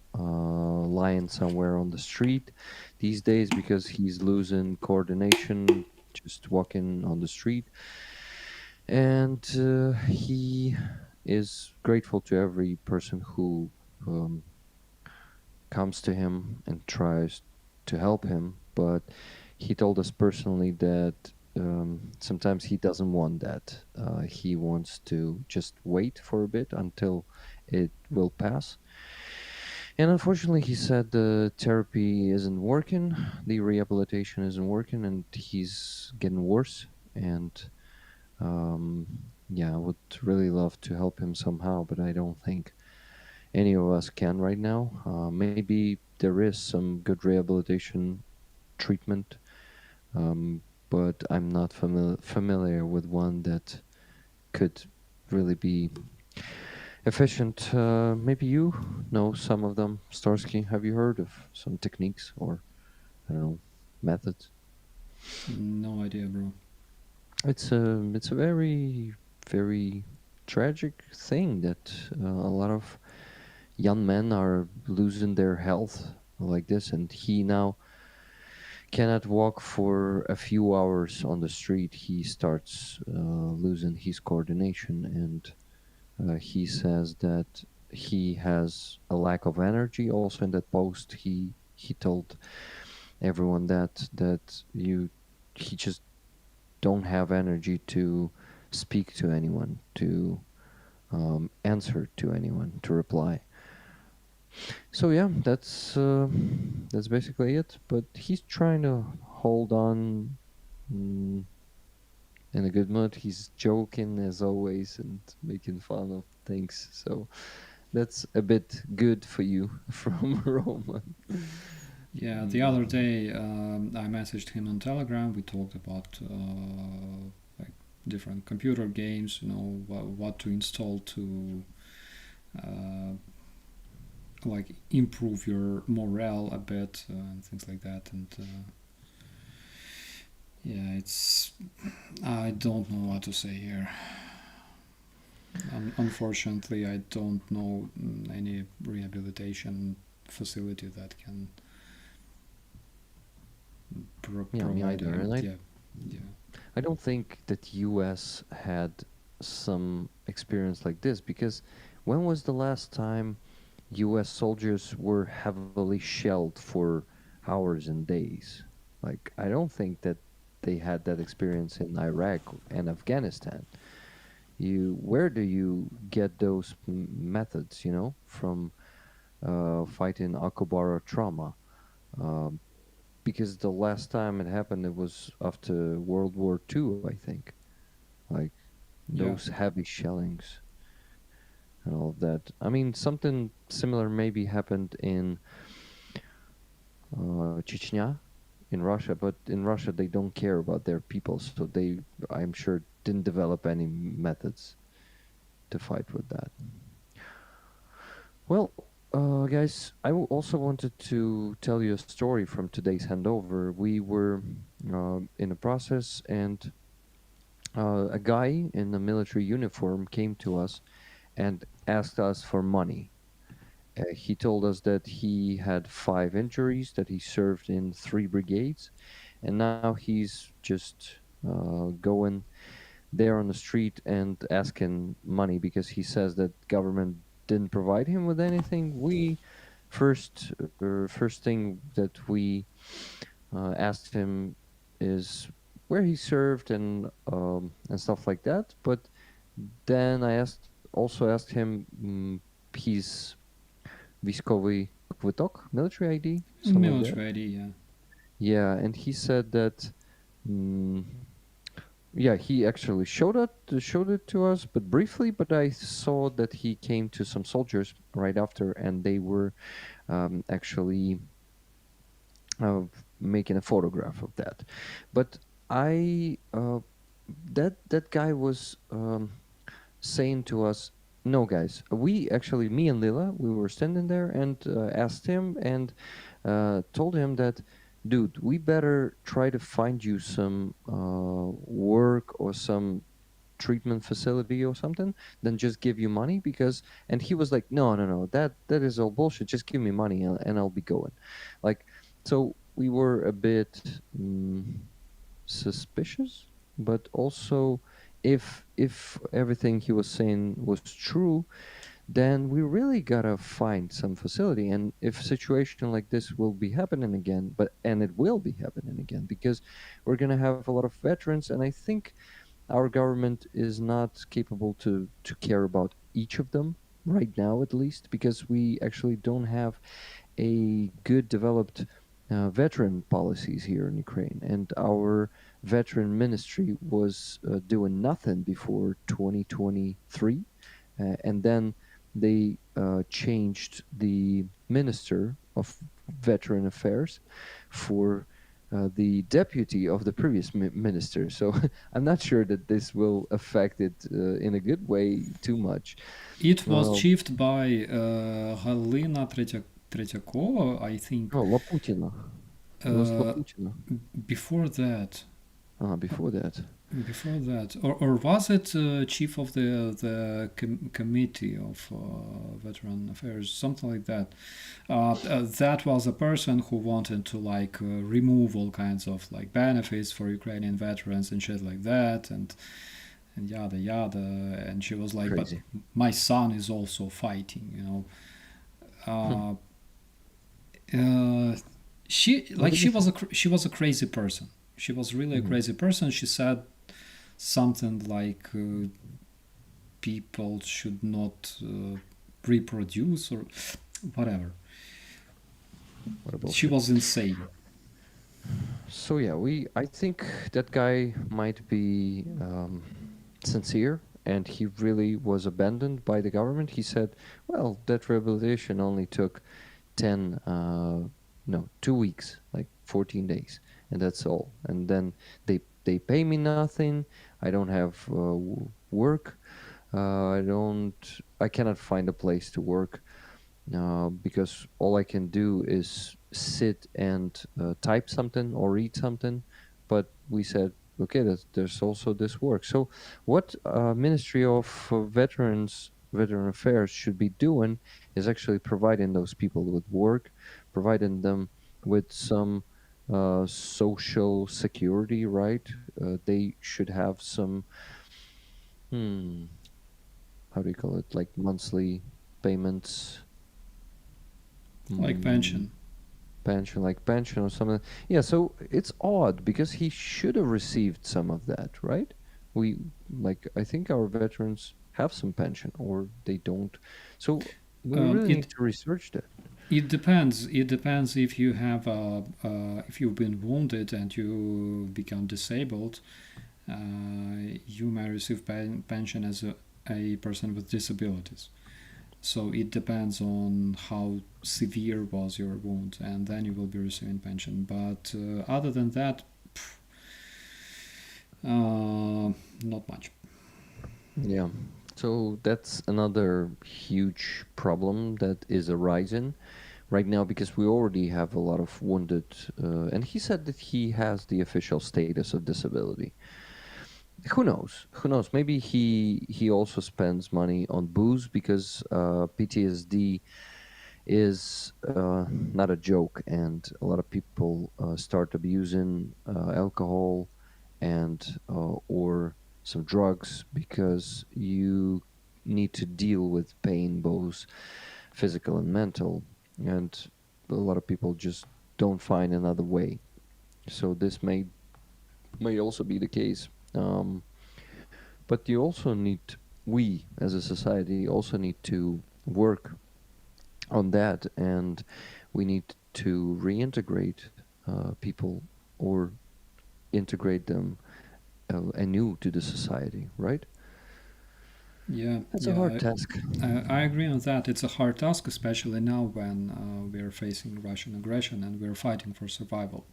lying somewhere on the street these days because he's losing coordination just walking on the street. And he is grateful to every person who um, comes to him and tries to help him. But he told us personally that sometimes he doesn't want that. He wants to just wait for a bit until it will pass. And unfortunately, he said the therapy isn't working, the rehabilitation isn't working, and he's getting worse. And um, yeah, I would really love to help him somehow, but I don't think any of us can right now. Maybe there is some good rehabilitation treatment, um, but I'm not familiar with one that could really be efficient. Maybe you know some of them. Starsky, have you heard of some techniques or, I don't know, methods? No idea, bro. It's a very very tragic thing that a lot of young men are losing their health like this, and he now cannot walk for a few hours on the street. He starts losing his coordination, and he says that he has a lack of energy. Also, in that post, he told everyone that he just don't have energy to speak to anyone, to answer to anyone, to reply. So yeah, that's basically it. But he's trying to hold on mm, in a good mood. He's joking as always and making fun of things. So that's a bit good for you from Roman. Yeah, the other day I messaged him on Telegram. We talked about like different computer games, what to install to uh, like improve your morale a bit and things like that. And yeah, it's I don't know what to say here. Unfortunately, I don't know any rehabilitation facility that can Yeah, me provide either. him. And Yeah, yeah. I don't think that US had some experience like this because when was the last time US soldiers were heavily shelled for hours and days? Like I don't think that they had that experience in Iraq and Afghanistan. Where do you get those methods, from fighting Akubara trauma? Um, because the last time it happened, it was after World War II, I think. Like Yeah. those heavy shellings and all of that. I mean, something similar maybe happened in Chechnya, in Russia, but in Russia they don't care about their people, so I'm sure, didn't develop any methods to fight with that. Well, guys, also wanted to tell you a story from today's handover. We were in a process, and a guy in a military uniform came to us and asked us for money. He told us that he had 5 injuries, that he served in 3 brigades, and now he's just going there on the street and asking money because he says that government didn't provide him with anything. We first thing that we asked him is where he served and stuff like that. But then I also asked him his військовый квиток, military ID, something like that. Military ID, yeah. Yeah, and he said that. Mm, yeah, he actually showed it to us, but briefly. But I saw that he came to some soldiers right after, and they were actually uh, making a photograph of that. But I that guy was saying to us, "No, guys, me and Lila, we were standing there and asked him and told him that, dude, we better try to find you some work or some treatment facility or something than just give you money. Because and he was like, no, that is all bullshit, just give me money and I'll be going. Like, so we were a bit suspicious, but also if everything he was saying was true, then we really gotta find some facility. And if a situation like this will be happening again, and it will be happening again, because we're gonna have a lot of veterans, and I think our government is not capable to care about each of them right now, at least, because we actually don't have a good developed veteran policies here in Ukraine, and our veteran ministry was doing nothing before 2023, and then they changed the minister of veteran affairs for the deputy of the previous minister. So I'm not sure that this will affect it in a good way too much. It was Well, chiefed by Galina Tretyakova, I think. oh, Laputina. It was Uh, Laputina. before that, Before that. or was it chief of the committee of veteran affairs, something like that? That was a person who wanted to like remove all kinds of like benefits for Ukrainian veterans and shit like that, and yada yada. And she was like, Crazy. "But my son is also fighting," you know. She What like did you think? she was a crazy person. She was really a crazy person. She said something like people should not reproduce or whatever. What about She was insane. So yeah, I think that guy might be sincere, and he really was abandoned by the government. He said, "Well, that rehabilitation only took 10, no, 2 weeks, like 14 days, and that's all. And then they pay me nothing. I don't have work. I cannot find a place to work." Because all I can do is sit and type something or read something. But we said, okay, there's also this work. So, what Ministry of Veteran Affairs should be doing is actually providing those people with work, providing them with some social security, right? They should have some, hmm, how do you call it, like monthly payments. Like Mm, pension. pension, like pension or something. Yeah, so it's odd because he should have received some of that, right? We like I think our veterans have some pension or they don't. So we really It need to research that. it depends. It depends if you have if you've been wounded and you become disabled. You may receive pension as a person with disabilities. So it depends on how severe was your wound, and then you will be receiving pension. But other than that, not much. Yeah. So that's another huge problem that is arising right now because we already have a lot of wounded, and he said that he has the official status of disability. Who knows? Who knows? Maybe he also spends money on booze because PTSD is not a joke, and a lot of people start abusing alcohol and or some drugs because you need to deal with pain, both physical and mental, and a lot of people just don't find another way. So this may also be the case. But you also need, we as a society also need to work on that, and we need to reintegrate people or integrate them anew to the society, right? Yeah, That's a hard yeah, task. I agree on that. It's a hard task, especially now when we're facing Russian aggression and we're fighting for survival.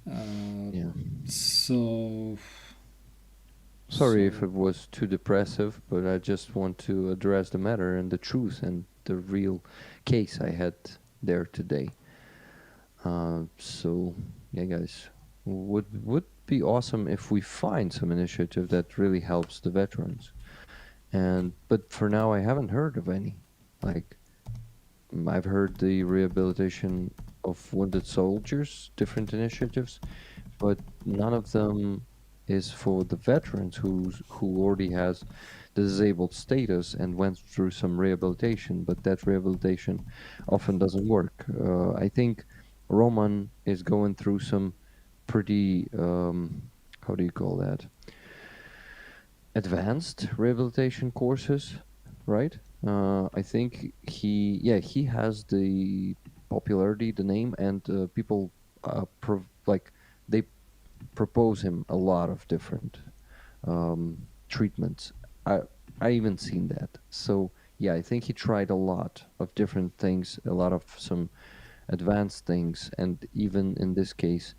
Yeah. So, Sorry so if it was too depressive, but I just want to address the matter and the truth and the real case I had there today. So, yeah, guys, would be awesome if we find some initiative that really helps the veterans. But for now, I haven't heard of any. Like, I've heard the rehabilitation of wounded soldiers, different initiatives, but none of them is for the veterans who already has the disabled status and went through some rehabilitation, but that rehabilitation often doesn't work. I think Roman is going through some pretty, how do you call that? Advanced rehabilitation courses, right? I think he has the popularity, the name, and people they propose him a lot of different treatments. I I even seen that. So yeah, I think he tried a lot of different things, a lot of some advanced things, and even in this case,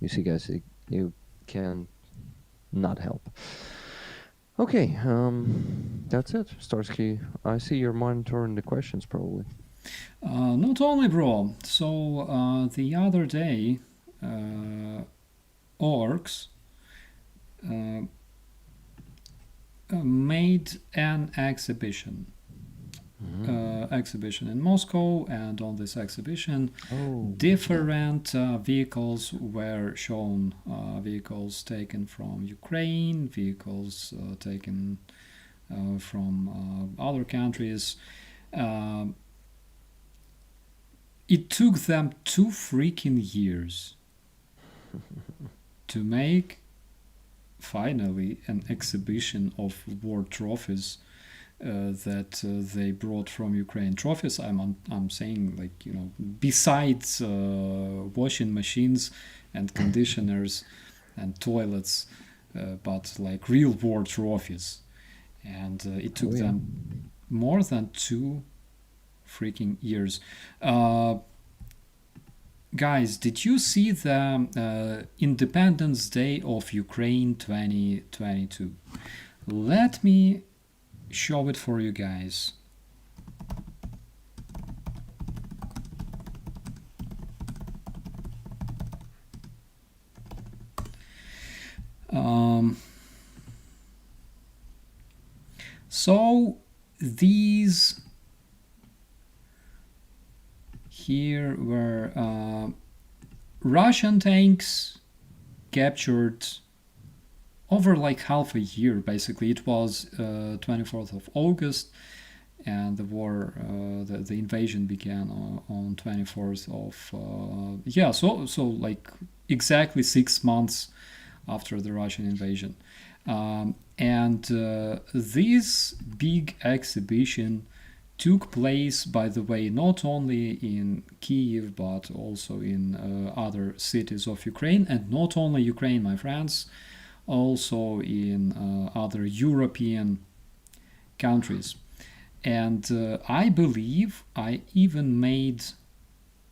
you see, guys, you can not help. Okay, that's it, Starsky. I see you're monitoring the questions, probably. Not only, bro. So the other day, orcs uh, made an exhibition. Exhibition in Moscow, and on this exhibition, different vehicles were shown. Vehicles taken from Ukraine, vehicles taken from other countries. It took them 2 freaking years to make finally an exhibition of war trophies that they brought from Ukraine. Trophies, I'm saying, like, besides washing machines and conditioners and toilets, but like real war trophies. And it took them more than 2 freaking years. Guys, did you see the Independence Day of Ukraine 2022? Let me show it for you guys. So these here were Russian tanks captured over like half a year. Basically, it was 24th of August, and the war, the invasion began on 24th of so like exactly 6 months after the Russian invasion. And this big exhibition took place, by the way, not only in Kyiv but also in other cities of Ukraine, and not only Ukraine, my friends, also in other European countries. And I believe I even made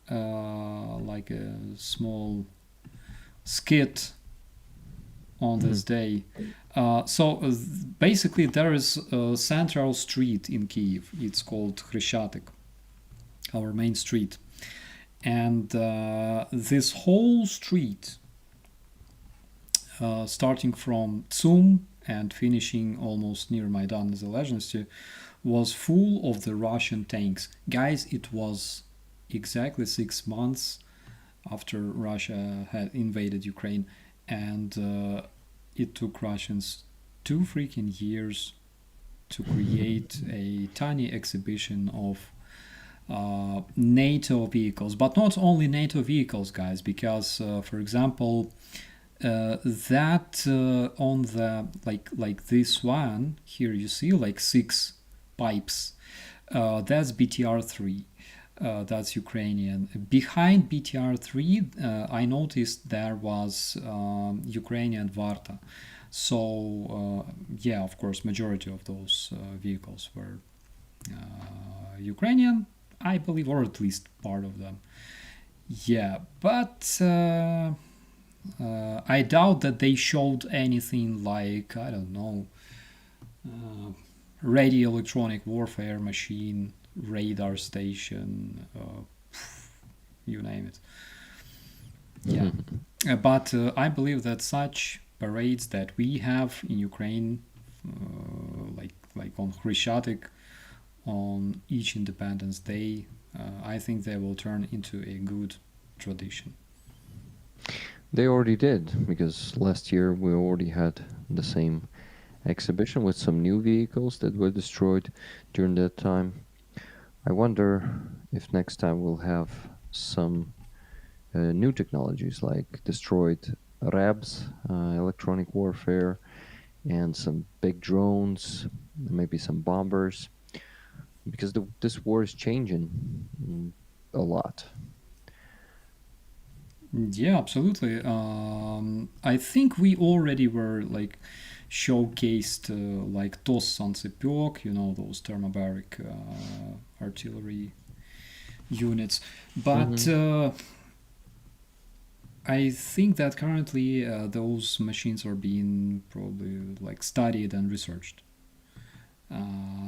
like a small skit on this day. So basically there is a central street in Kyiv. It's called Khreshchatyk, our main street. And this whole street, starting from Tsum and finishing almost near Maidan Nezalezhnosti, was full of the Russian tanks. Guys, it was exactly 6 months after Russia had invaded Ukraine, and it took Russians 2 freaking years to create a tiny exhibition of NATO vehicles. But not only NATO vehicles, guys, because for example, that on the like this one here, you see like 6 pipes. That's BTR-3. That's Ukrainian. Behind BTR-3, I noticed there was Ukrainian Varta. So yeah, of course, majority of those vehicles were Ukrainian, I believe, or at least part of them. Yeah, but I doubt that they showed anything like, I don't know, radio electronic warfare machine, radar station, you name it. Yeah. But I believe that such parades that we have in Ukraine, like on Hryshchatyk, on each Independence Day, I think they will turn into a good tradition. They already did, because last year we already had the same exhibition with some new vehicles that were destroyed during that time. I wonder if next time we'll have some new technologies like destroyed RABs, electronic warfare, and some big drones, maybe some bombers, because this war is changing a lot. Yeah, absolutely. I think we already were like showcased like TOS Sancepyok, those thermobaric artillery units. But Hmm. I think that currently those machines are being probably like studied and researched.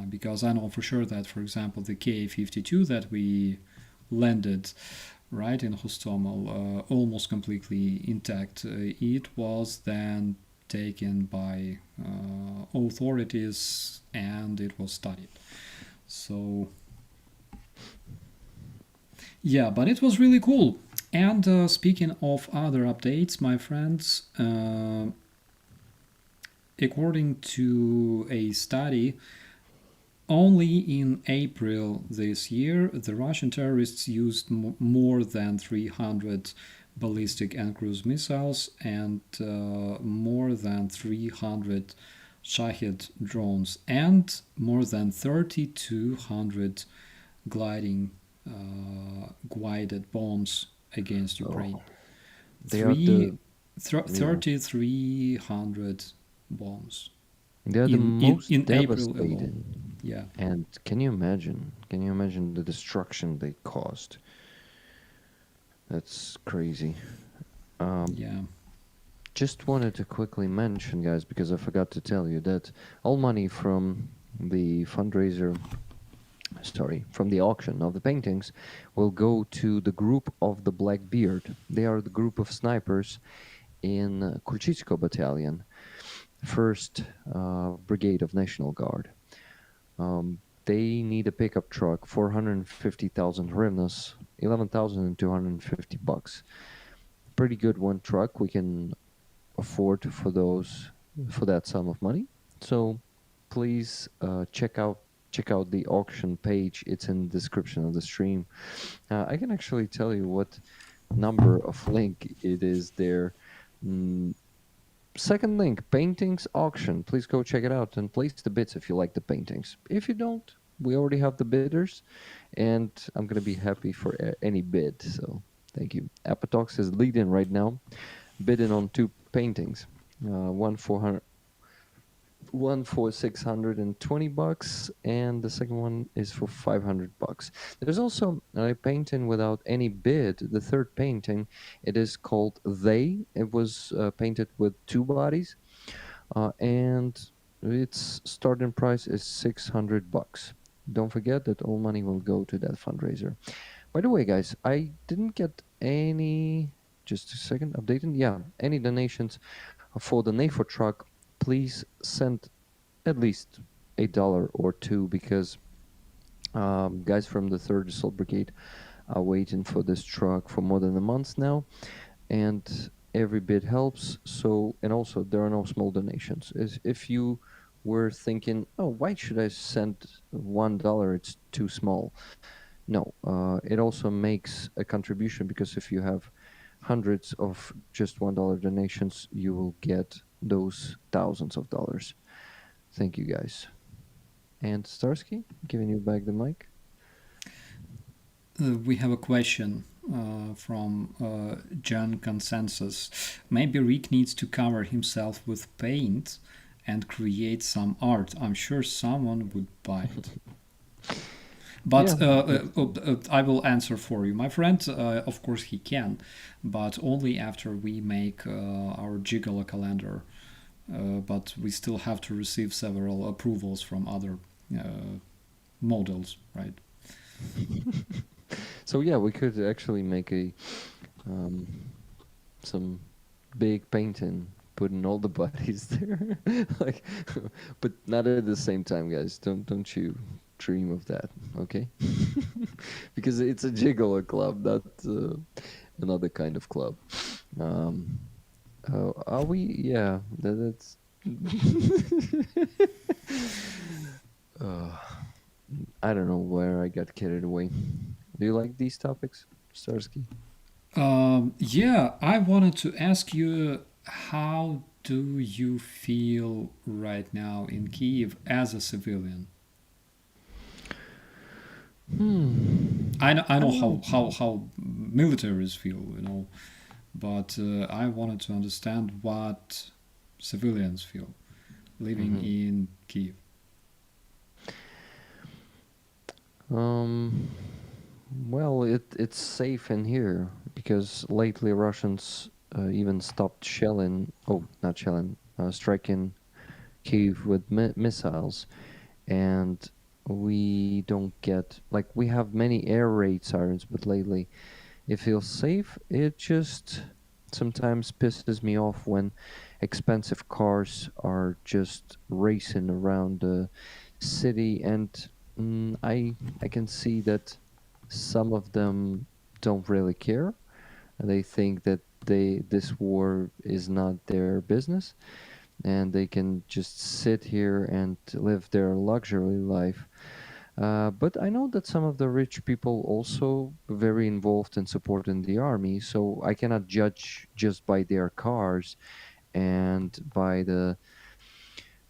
Because I know for sure that, for example, the Ka-52 that we landed right in Hostomel, almost completely intact, it was then taken by authorities and it was studied. So yeah, but it was really cool. And speaking of other updates, my friends, according to a study, only in April this year, the Russian terrorists used more than 300 ballistic and cruise missiles and more than 300 Shahed drones and more than 3,200 gliding guided bombs against Ukraine. Oh, they are Three, the yeah, 3,300 bombs they are the in most April alone. devastating. Yeah. And can you imagine? Can you imagine the destruction they caused? That's crazy. Um, Yeah. just wanted to quickly mention, guys, because I forgot to tell you that all money from the fundraiser, sorry, from the auction of the paintings will go to the group of the Blackbeard. They are the group of snipers in Kulchitsko battalion, 1st Brigade of National Guard. They need a pickup truck, 450,000 hryvnias, 11,250 bucks. Pretty good one truck we can afford for that sum of money. So please check out the auction page. It's in the description of the stream. I can actually tell you what number of link it is there. Mm, Second link, paintings auction. Please go check it out and place the bids if you like the paintings. If you don't, we already have the bidders, and I'm gonna be happy for any bid. So thank you. Apatox is leading right now, bidding on two paintings. One 400, one for 620 bucks, and the second one is for 500 bucks. There's also a painting without any bid. The third painting, it is called They. It was painted with two bodies, and its starting price is 600 bucks. Don't forget that all money will go to that fundraiser. By the way, guys, I didn't get any. Just a second, updating. Yeah, any donations for the NAFO truck, please send at least $8 or two, because guys from the 3rd Assault Brigade are waiting for this truck for more than a month now, and every bit helps. So, and also there are no small donations. If you were thinking, oh, why should I send $1? It's too small. No, it also makes a contribution, because if you have hundreds of just $1 donations, you will get those thousands of dollars. Thank you, guys. And Starsky, giving you back the mic. We have a question from John Consensus. Maybe Rick needs to cover himself with paint and create some art. I'm sure someone would buy it. Yeah, But I will answer for you, my friend. Of course, he can, but only after we make our Gigolo calendar. But we still have to receive several approvals from other models, right? so yeah, we could actually make a um, some big painting, putting all the bodies there, like, but not at the same time, guys. Don't you dream of that, okay? Because it's a gigolo club, not another kind of club. Um, are we? Yeah, that's. uh, I don't know where I got carried away. Do you like these topics, Starsky? Yeah, I wanted to ask you, how do you feel right now in Kiev as a civilian? I I know don't how, know. how militaries feel, but I wanted to understand what civilians feel living hmm in Kiev. Um, well, it's safe in here because lately Russians even stopped shelling. Oh, not shelling, striking Kiev with missiles, and we don't get like we have many air raid sirens, but lately it feels safe. It just sometimes pisses me off when expensive cars are just racing around the city, and I can see that some of them don't really care. They think that this war is not their business, and they can just sit here and live their luxury life. But I know that some of the rich people also very involved in supporting the army, so I cannot judge just by their cars and by the.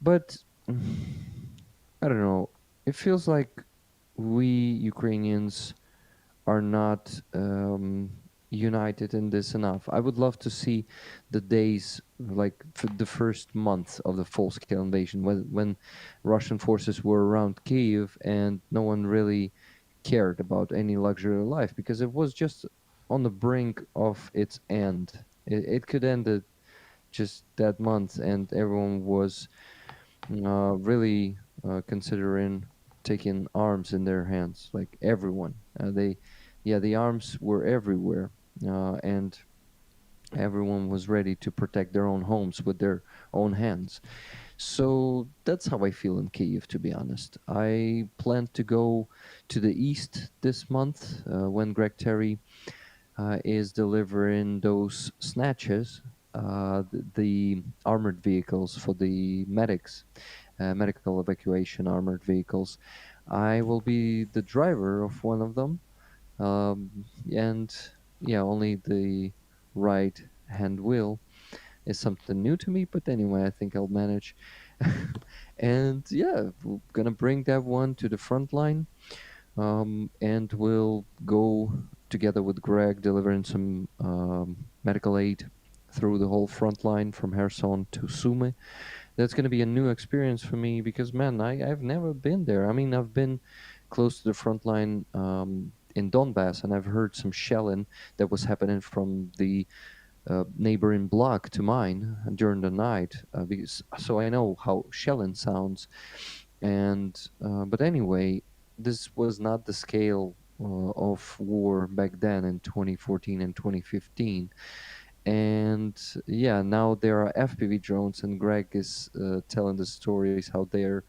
But I don't know. It feels like we Ukrainians are not united in this enough. I would love to see the days like the first month of the full-scale invasion when Russian forces were around Kiev and no one really cared about any luxury life because it was just on the brink of its end. It could end it just that month, and everyone was really considering taking arms in their hands, like everyone. Yeah, the arms were everywhere, and everyone was ready to protect their own homes with their own hands. So that's how I feel in Kyiv, to be honest. I plan to go to the east this month when Greg Terry is delivering those snatches, the armored vehicles for the medics, medical evacuation armored vehicles. I will be the driver of one of them, and yeah, only the right hand wheel is something new to me. But anyway, I think I'll manage. And yeah, we're gonna bring that one to the front line, and we'll go together with Greg delivering some medical aid through the whole front line from Kherson to Sumy. That's going to be a new experience for me because, man, I've never been there. I mean, I've been close to the front line in Donbass, and I've heard some shelling that was happening from the neighboring block to mine during the night. So I know how shelling sounds, and but anyway, this was not the scale of war back then in 2014 and 2015. And yeah, now there are FPV drones, and Greg is telling the stories how their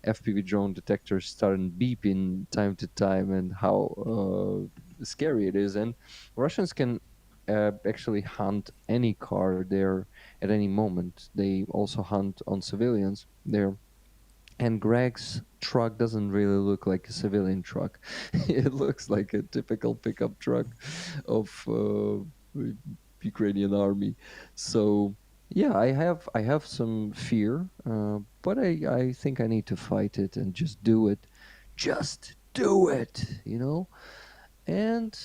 FPV drone detectors started beeping time to time, and how scary it is. And Russians can actually hunt any car there at any moment. They also hunt on civilians there. And Greg's truck doesn't really look like a civilian truck. It looks like a typical pickup truck of Ukrainian army. So yeah, I have some fear, but I think I need to fight it and just do it. Just do it. And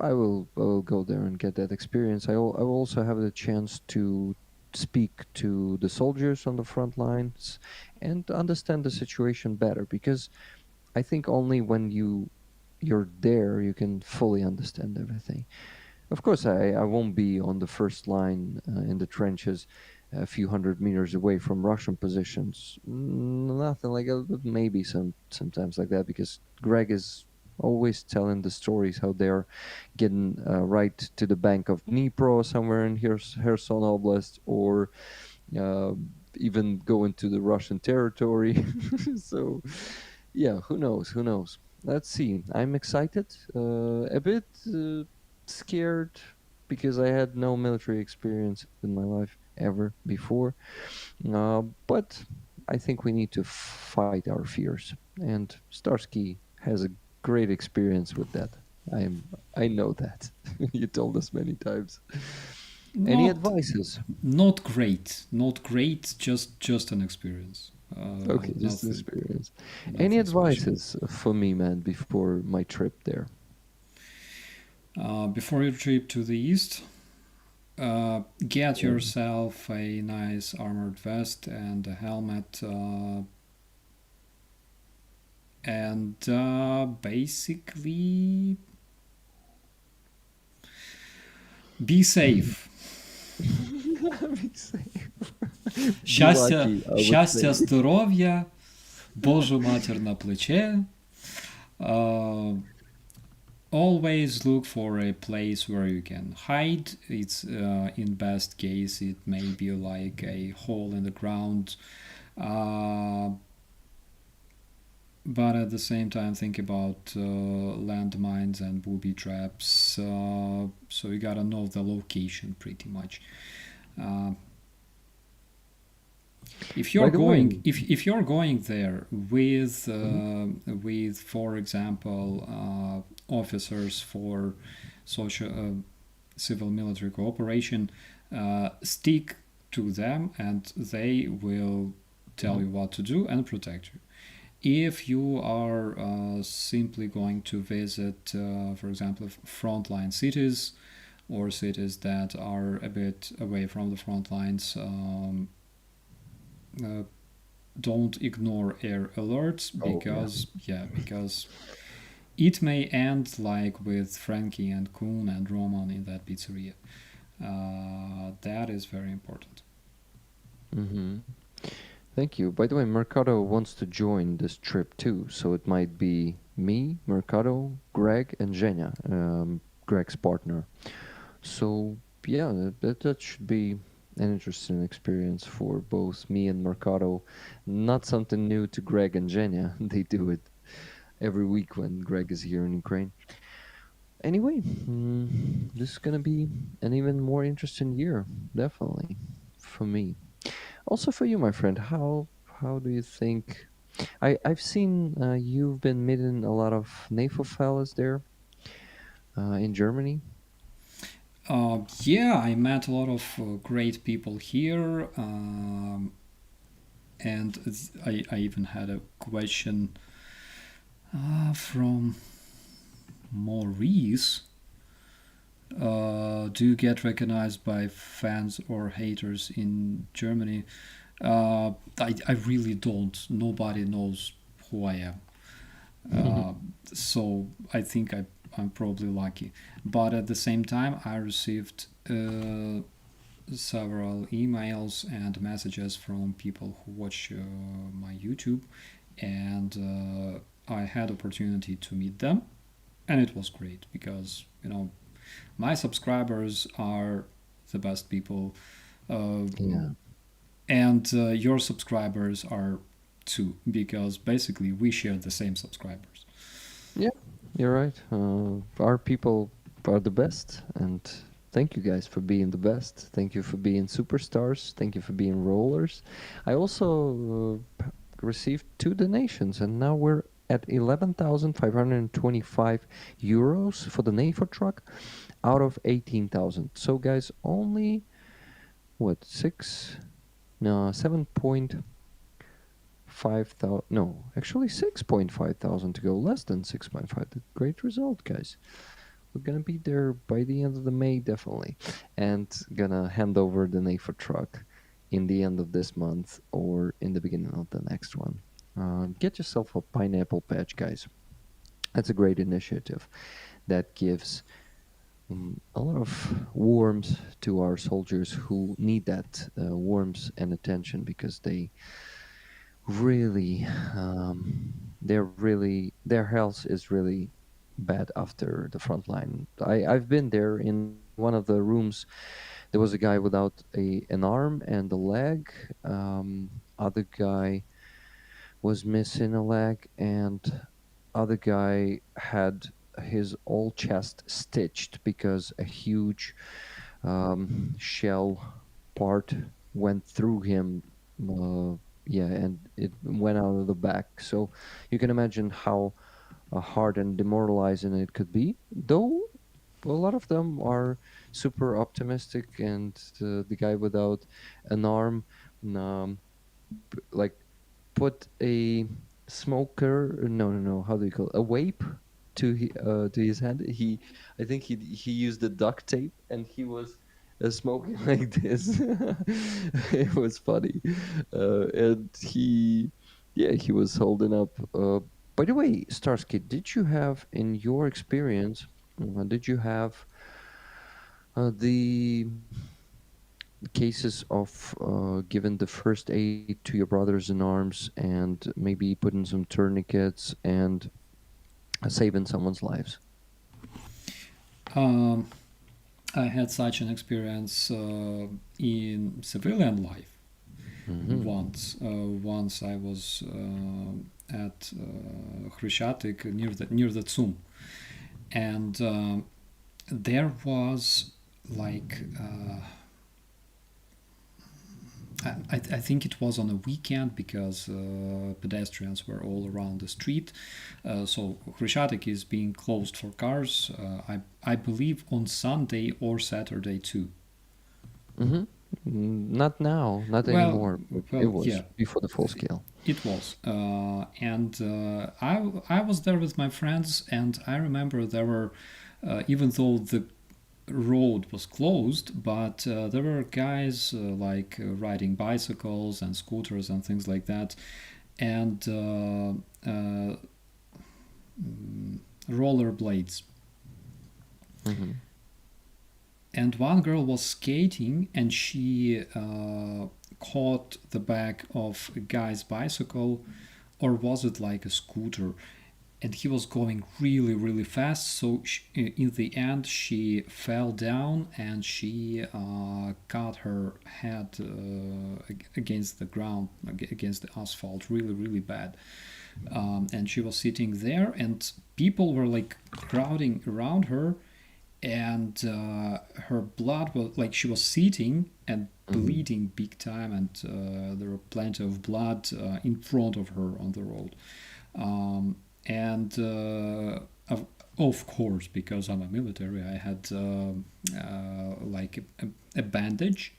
I will go there and get that experience. I will also have the chance to speak to the soldiers on the front lines and understand the situation better, because I think only when you're there you can fully understand everything. Of course, I won't be on the first line in the trenches a few hundred meters away from Russian positions. Nothing like that, but maybe sometimes like that, because Greg is always telling the stories how they're getting right to the bank of Dnipro somewhere in Kherson Oblast, or uh, even going to the Russian territory. So, yeah, who knows? Who knows? Let's see. I'm excited, a bit scared because I had no military experience in my life ever before. But I think we need to fight our fears, and Starsky has a great experience with that. I'm I know that. You told us many times. Any Not advices? not great, not great. Just an experience. Okay, just Nothing, experience. Any nothing special. advices for me, man, before my trip there? Before your trip to the east, get Yeah. yourself a nice armored vest and a helmet, and basically be safe. Be safe. Be Щастя, lucky, I would щастя, say. здоров'я, Божу матір на плече. Uh, Always look for a place where you can hide. It's in best case it may be like a hole in the ground, uh, but at the same time think about landmines and booby traps. So you gotta know the location pretty much. Uh, if By you're the way, going if you're going there mhm, with for example officers for social civil military cooperation, stick to them and they will tell mhm. you what to do and protect you. If you are simply going to visit, for example, frontline cities or cities that are a bit away from the front lines, uh, don't ignore air alerts Oh yeah. because it may end like with Frankie and Kuhn and Roman in that pizzeria. That is very important. Hmm. Thank you. By the way, Mercado wants to join this trip too, so it might be me, Mercado, Greg, and Zhenya, Greg's partner. So yeah, that should be an interesting experience for both me and Mercado. Not something new to Greg and Zhenya. They do it every week when Greg is here in Ukraine. Anyway, this is gonna be an even more interesting year, definitely, for me. Also for you, my friend. How do you think? I've seen you've been meeting a lot of NAFO fellas there in Germany. Yeah, I met a lot of great people here, and I even had a question from Maurice. Do you get recognized by fans or haters in Germany? I really don't. Nobody knows who I am. Uh, so I think I'm probably lucky. But at the same time, I received several emails and messages from people who watch my YouTube, and I had opportunity to meet them, and it was great because my subscribers are the best people, uh, Yeah. and your subscribers are too because basically we share the same subscribers. Yeah, you're right. Our people are the best, and thank you guys for being the best. Thank you for being superstars. Thank you for being rollers. I also received 2 donations, and now we're at 11,525 euros for the NAFO truck out of 18,000. So, guys, only what, six? No, 7.5 thousand. No, actually 6.5 thousand to go, less than 6.5. Great result, guys. We're gonna be there by the end of the May, definitely, and gonna hand over the NAFO truck in the end of this month or in the beginning of the next one. Get yourself a pineapple patch, guys. That's a great initiative that gives a lot of warmth to our soldiers who need that warmth and attention because they really, their health is really bad after the front line. I've been there. In one of the rooms there was a guy without an arm and a leg. Other guy was missing a leg, and other guy had his whole chest stitched because a huge shell part went through him. Uh, yeah, and it went out of the back. So you can imagine how hard and demoralizing it could be. Though a lot of them are super optimistic, and the guy without an arm, um, like put a smoker. No. How do you call it? A vape to his hand. I think he used the duct tape, and he was smoking like this. It was funny, and he was holding up. By the way, Starsky, did you have in your experience? Did you have the cases of giving the first aid to your brothers in arms and maybe putting some tourniquets and saving someone's lives? Um, I had such an experience in civilian life Hmm. once. Once I was at Hryshatyk near the Tsum, and there was like I think it was on a weekend because pedestrians were all around the street. So Hryshatyk is being closed for cars. I believe on Sunday or Saturday too. Hmm. Not now, not Well, anymore, but it well, was yeah, before the full scale. it was, and I was there with my friends, and I remember there were, even though the road was closed, but there were guys riding bicycles and scooters and things like that, and rollerblades. Hmm. And one girl was skating, and she caught the back of a guy's bicycle, or was it like a scooter? And he was going really, really fast. So in the end, she fell down and she got her head against the ground, against the asphalt, really, really bad. And she was sitting there, and people were like crowding around her, and her blood was like she was sitting and Hmm. bleeding big time, and there were plenty of blood in front of her on the road. And of course, because I'm a military, I had like a bandage.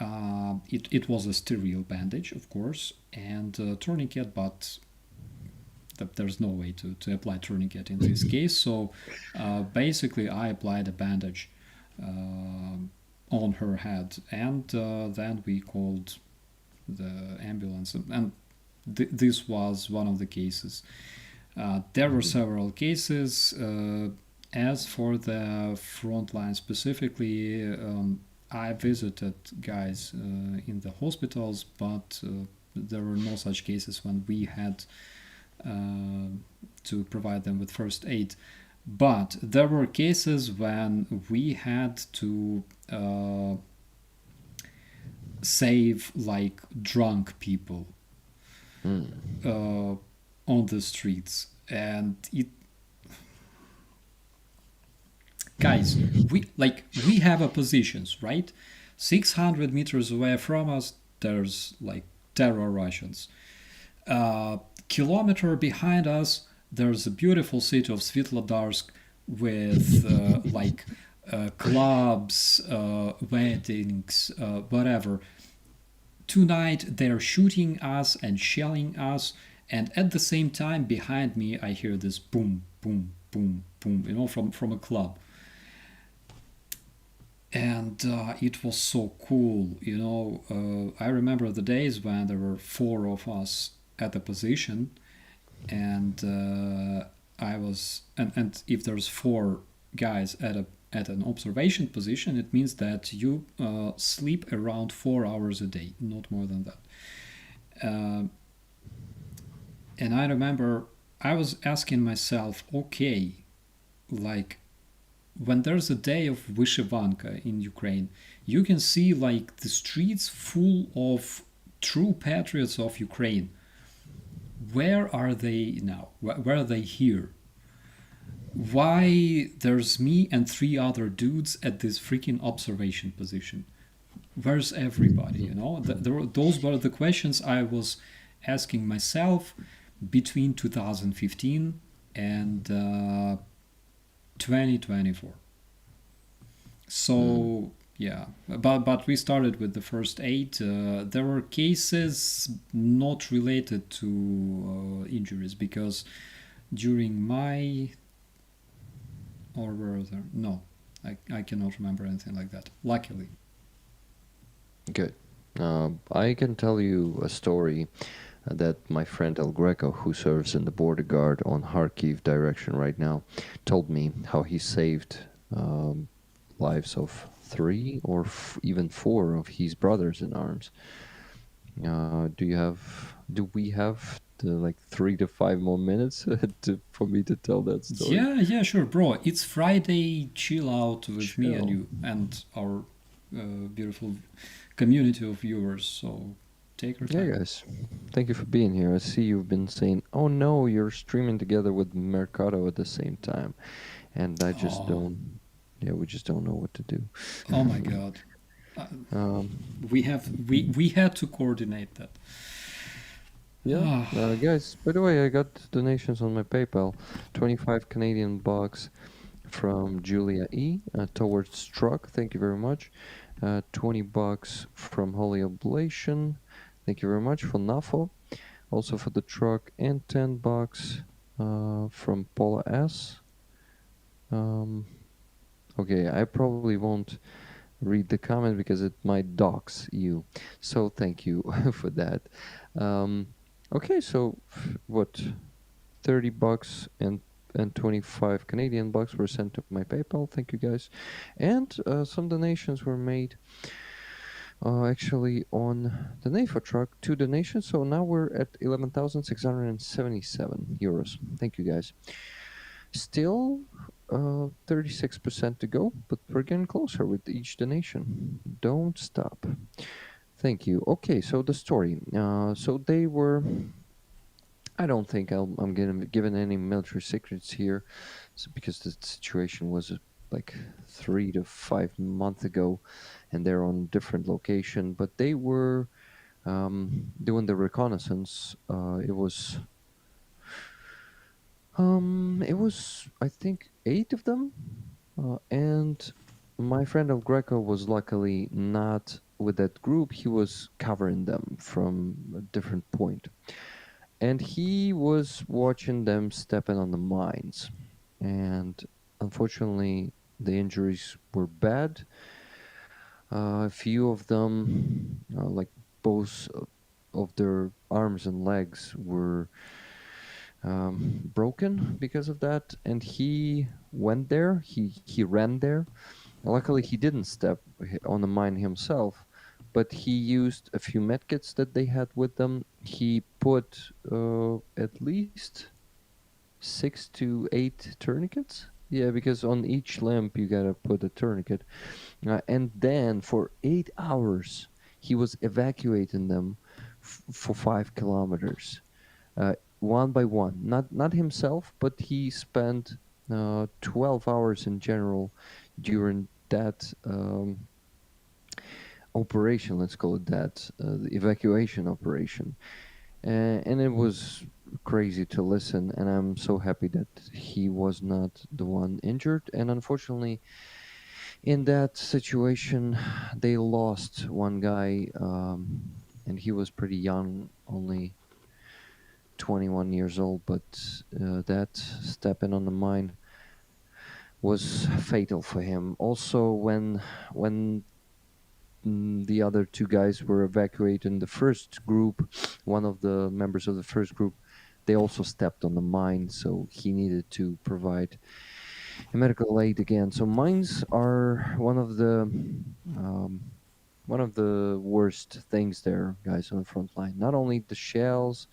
It was a sterile bandage, of course, and a tourniquet, but there's no way to apply tourniquet in this case. So basically, I applied a bandage on her head, and then we called the ambulance, and this was one of the cases. There were Hmm. several cases. As for the front line specifically, I visited guys in the hospitals, but there were no such cases when we had to provide them with first aid. But there were cases when we had to save like drunk people Mm. on the streets, and it guys, we have a positions, right? 600 meters away from us there's like terror Russians. Kilometer behind us there's a beautiful city of Svitlodarsk with clubs, weddings, whatever. Tonight they're shooting us and shelling us, and at the same time behind me I hear this boom, boom, boom, boom, from a club. And it was so cool, I remember the days when there were four of us at the position, and I was, and if there's four guys at an observation position, it means that you sleep around 4 hours a day, not more than that. And I remember I was asking myself, okay, like when there's a day of Vyshivanka in Ukraine, you can see like the streets full of true patriots of Ukraine. Where are they now? Where are they here? Why there's me and three other dudes at this freaking observation position? Where's everybody? You know, those were the questions I was asking myself between 2015 and 2024. So yeah, but we started with the first eight. There were cases not related to injuries because during my or were there? No, I cannot remember anything like that. Luckily. Good. I can tell you a story that my friend El Greco, who serves in the border guard on Kharkiv direction right now, told me how he saved lives of 3 or even 4 of his brothers in arms. Do we have the, like 3 to 5 more minutes for me to tell that story? Yeah, sure, bro. It's Friday. Chill out with me and you and our beautiful community of viewers. So take your time. Yeah, guys. Thank you for being here. I see you've been saying, "Oh no, you're streaming together with Mercado at the same time," and I just don't. Yeah, we just don't know what to do. Oh my god. We had to coordinate that. Yeah, guys. By the way, I got donations on my PayPal. 25 Canadian bucks from Julia E towards truck. Thank you very much. 20 bucks from Holy Oblation. Thank you very much for NAFO. Also for the truck, and 10 bucks from Paula S. Okay, I probably won't read the comment because it might dox you. So thank you for that. Okay, so what? 30 bucks and 25 Canadian bucks were sent to my PayPal. Thank you guys. And some donations were made actually on the NAFO truck, 2 donations. So now we're at 11,677 euros. Thank you guys. Still 36% to go, but we're getting closer with each donation. Don't stop. Thank you. Okay, so the story. So they were. I don't think I'm given any military secrets here, because the situation was like 3 to 5 months ago, and they're on different location. But they were doing the reconnaissance. It was I think 8 of them, and my friend El Greco was luckily not with that group. He was covering them from a different point. And he was watching them stepping on the mines. And unfortunately, the injuries were bad. A few of them, like both of their arms and legs, were broken because of that. And he went there, he ran there. Luckily, he didn't step on the mine himself, but he used a few medkits that they had with them. He put at least 6 to 8 tourniquets. Yeah, because on each limb you gotta put a tourniquet. And then for 8 hours, he was evacuating them for 5 kilometers, one by one. Not himself, but he spent 12 hours in general during that operation, let's call it that, the evacuation operation. And it was crazy to listen, and I'm so happy that he was not the one injured. And unfortunately, in that situation, they lost one guy, and he was pretty young, only 21 years old, but that stepping on the mine was fatal for him. Also, when the other 2 guys were evacuated in the first group, one of the members of the first group, they also stepped on the mine, so he needed to provide medical aid again. So mines are one of the worst things there, guys, on the front line. Not only the shells,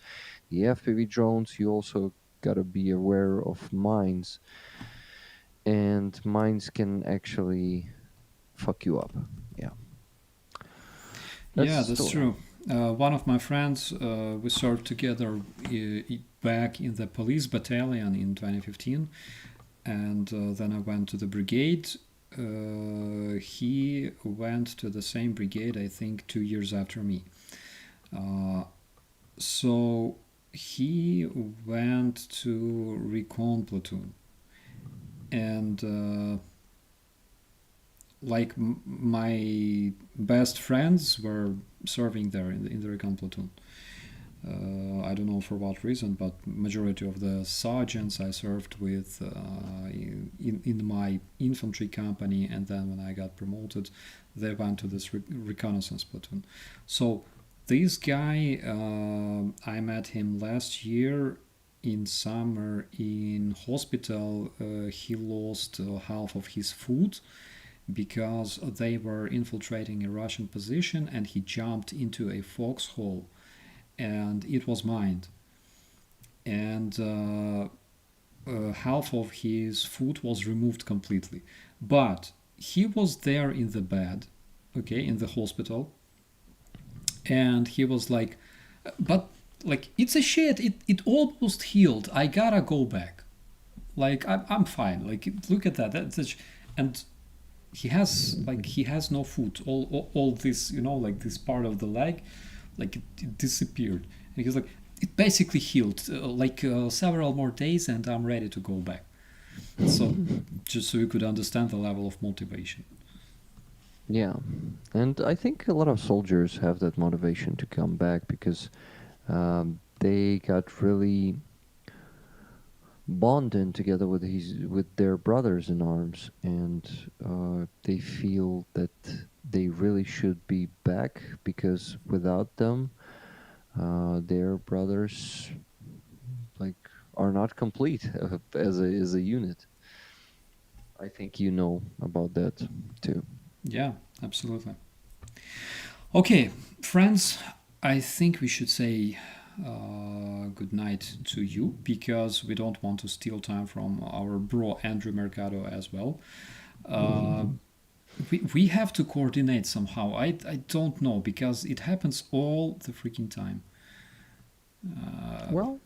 the FPV drones, you also gotta be aware of mines. and mines can actually fuck you up. Yeah. That's Yeah, the that's story. true. One of my friends, we served together back in the police battalion in 2015, and then I went to the brigade. He went to the same brigade, I think, 2 years after me. Uh, so he went to recon platoon, and like my best friends were serving there in the recon platoon. I don't know for what reason, but majority of the sergeants I served with in my infantry company, and then when I got promoted, they went to this reconnaissance platoon. So this guy, I met him last year in summer in hospital. He lost half of his foot because they were infiltrating a Russian position, and he jumped into a foxhole, and it was mined. And half of his foot was removed completely. But he was there in the bed, okay, in the hospital, and he was like, but like, it's a shit, it almost healed. I gotta go back. Like, I'm fine. Like, look at that. And he has no foot. All this, like this part of the leg, like it disappeared. And he's like, it basically healed. Several more days, and I'm ready to go back. So just so you could understand the level of motivation. Yeah. And I think a lot of soldiers have that motivation to come back because they got really bonded together with their brothers in arms, and they feel that they really should be back because without them, their brothers like are not complete as a unit. I think you know about that too. Yeah, absolutely. Okay, friends, I think we should say good night to you, because we don't want to steal time from our bro Andrew Mercado as well. Uh, we have to coordinate somehow. I don't know, because it happens all the freaking time. Well,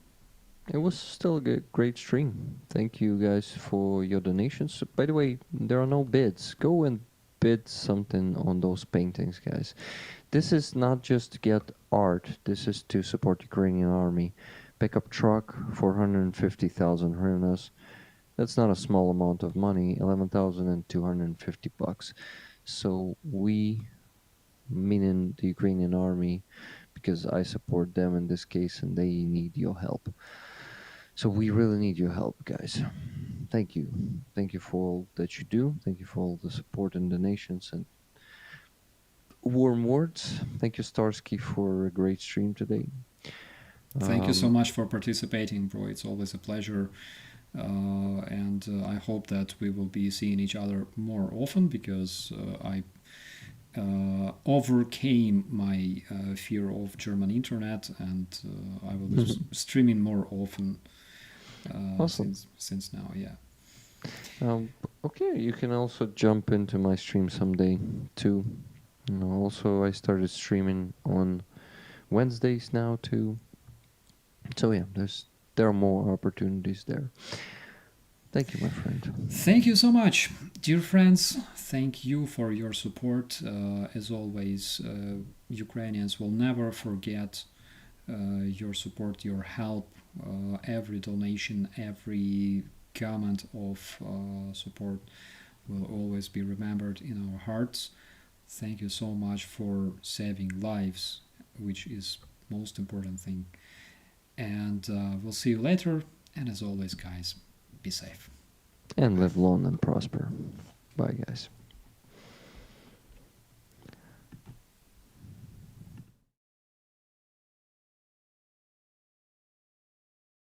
it was still a great stream. Thank you guys for your donations. By the way, there are no bids. Go and bid something on those paintings, guys. This is not just to get art. This is to support Ukrainian army. Pickup truck, 450,000 hryvnias. That's not a small amount of money. 11,250 bucks. So we, meaning the Ukrainian army, because I support them in this case, and they need your help. So we really need your help, guys. Thank you. Thank you for all that you do. Thank you for all the support and donations and warm words. Thank you, Starsky, for a great stream today. Thank you so much for participating, bro. It's always a pleasure. And I hope that we will be seeing each other more often, because I overcame my fear of German internet, and I will be streaming more often Awesome. since now. Yeah. Okay, you can also jump into my stream someday too. Also, I started streaming on Wednesdays now too. So yeah, there are more opportunities there. Thank you, my friend. Thank you so much, dear friends. Thank you for your support. As always, Ukrainians will never forget your support, your help. Every donation, every comment of support will always be remembered in our hearts. Thank you so much for saving lives, which is most important thing. And we'll see you later. And as always, guys, be safe. And live long and prosper. Bye, guys.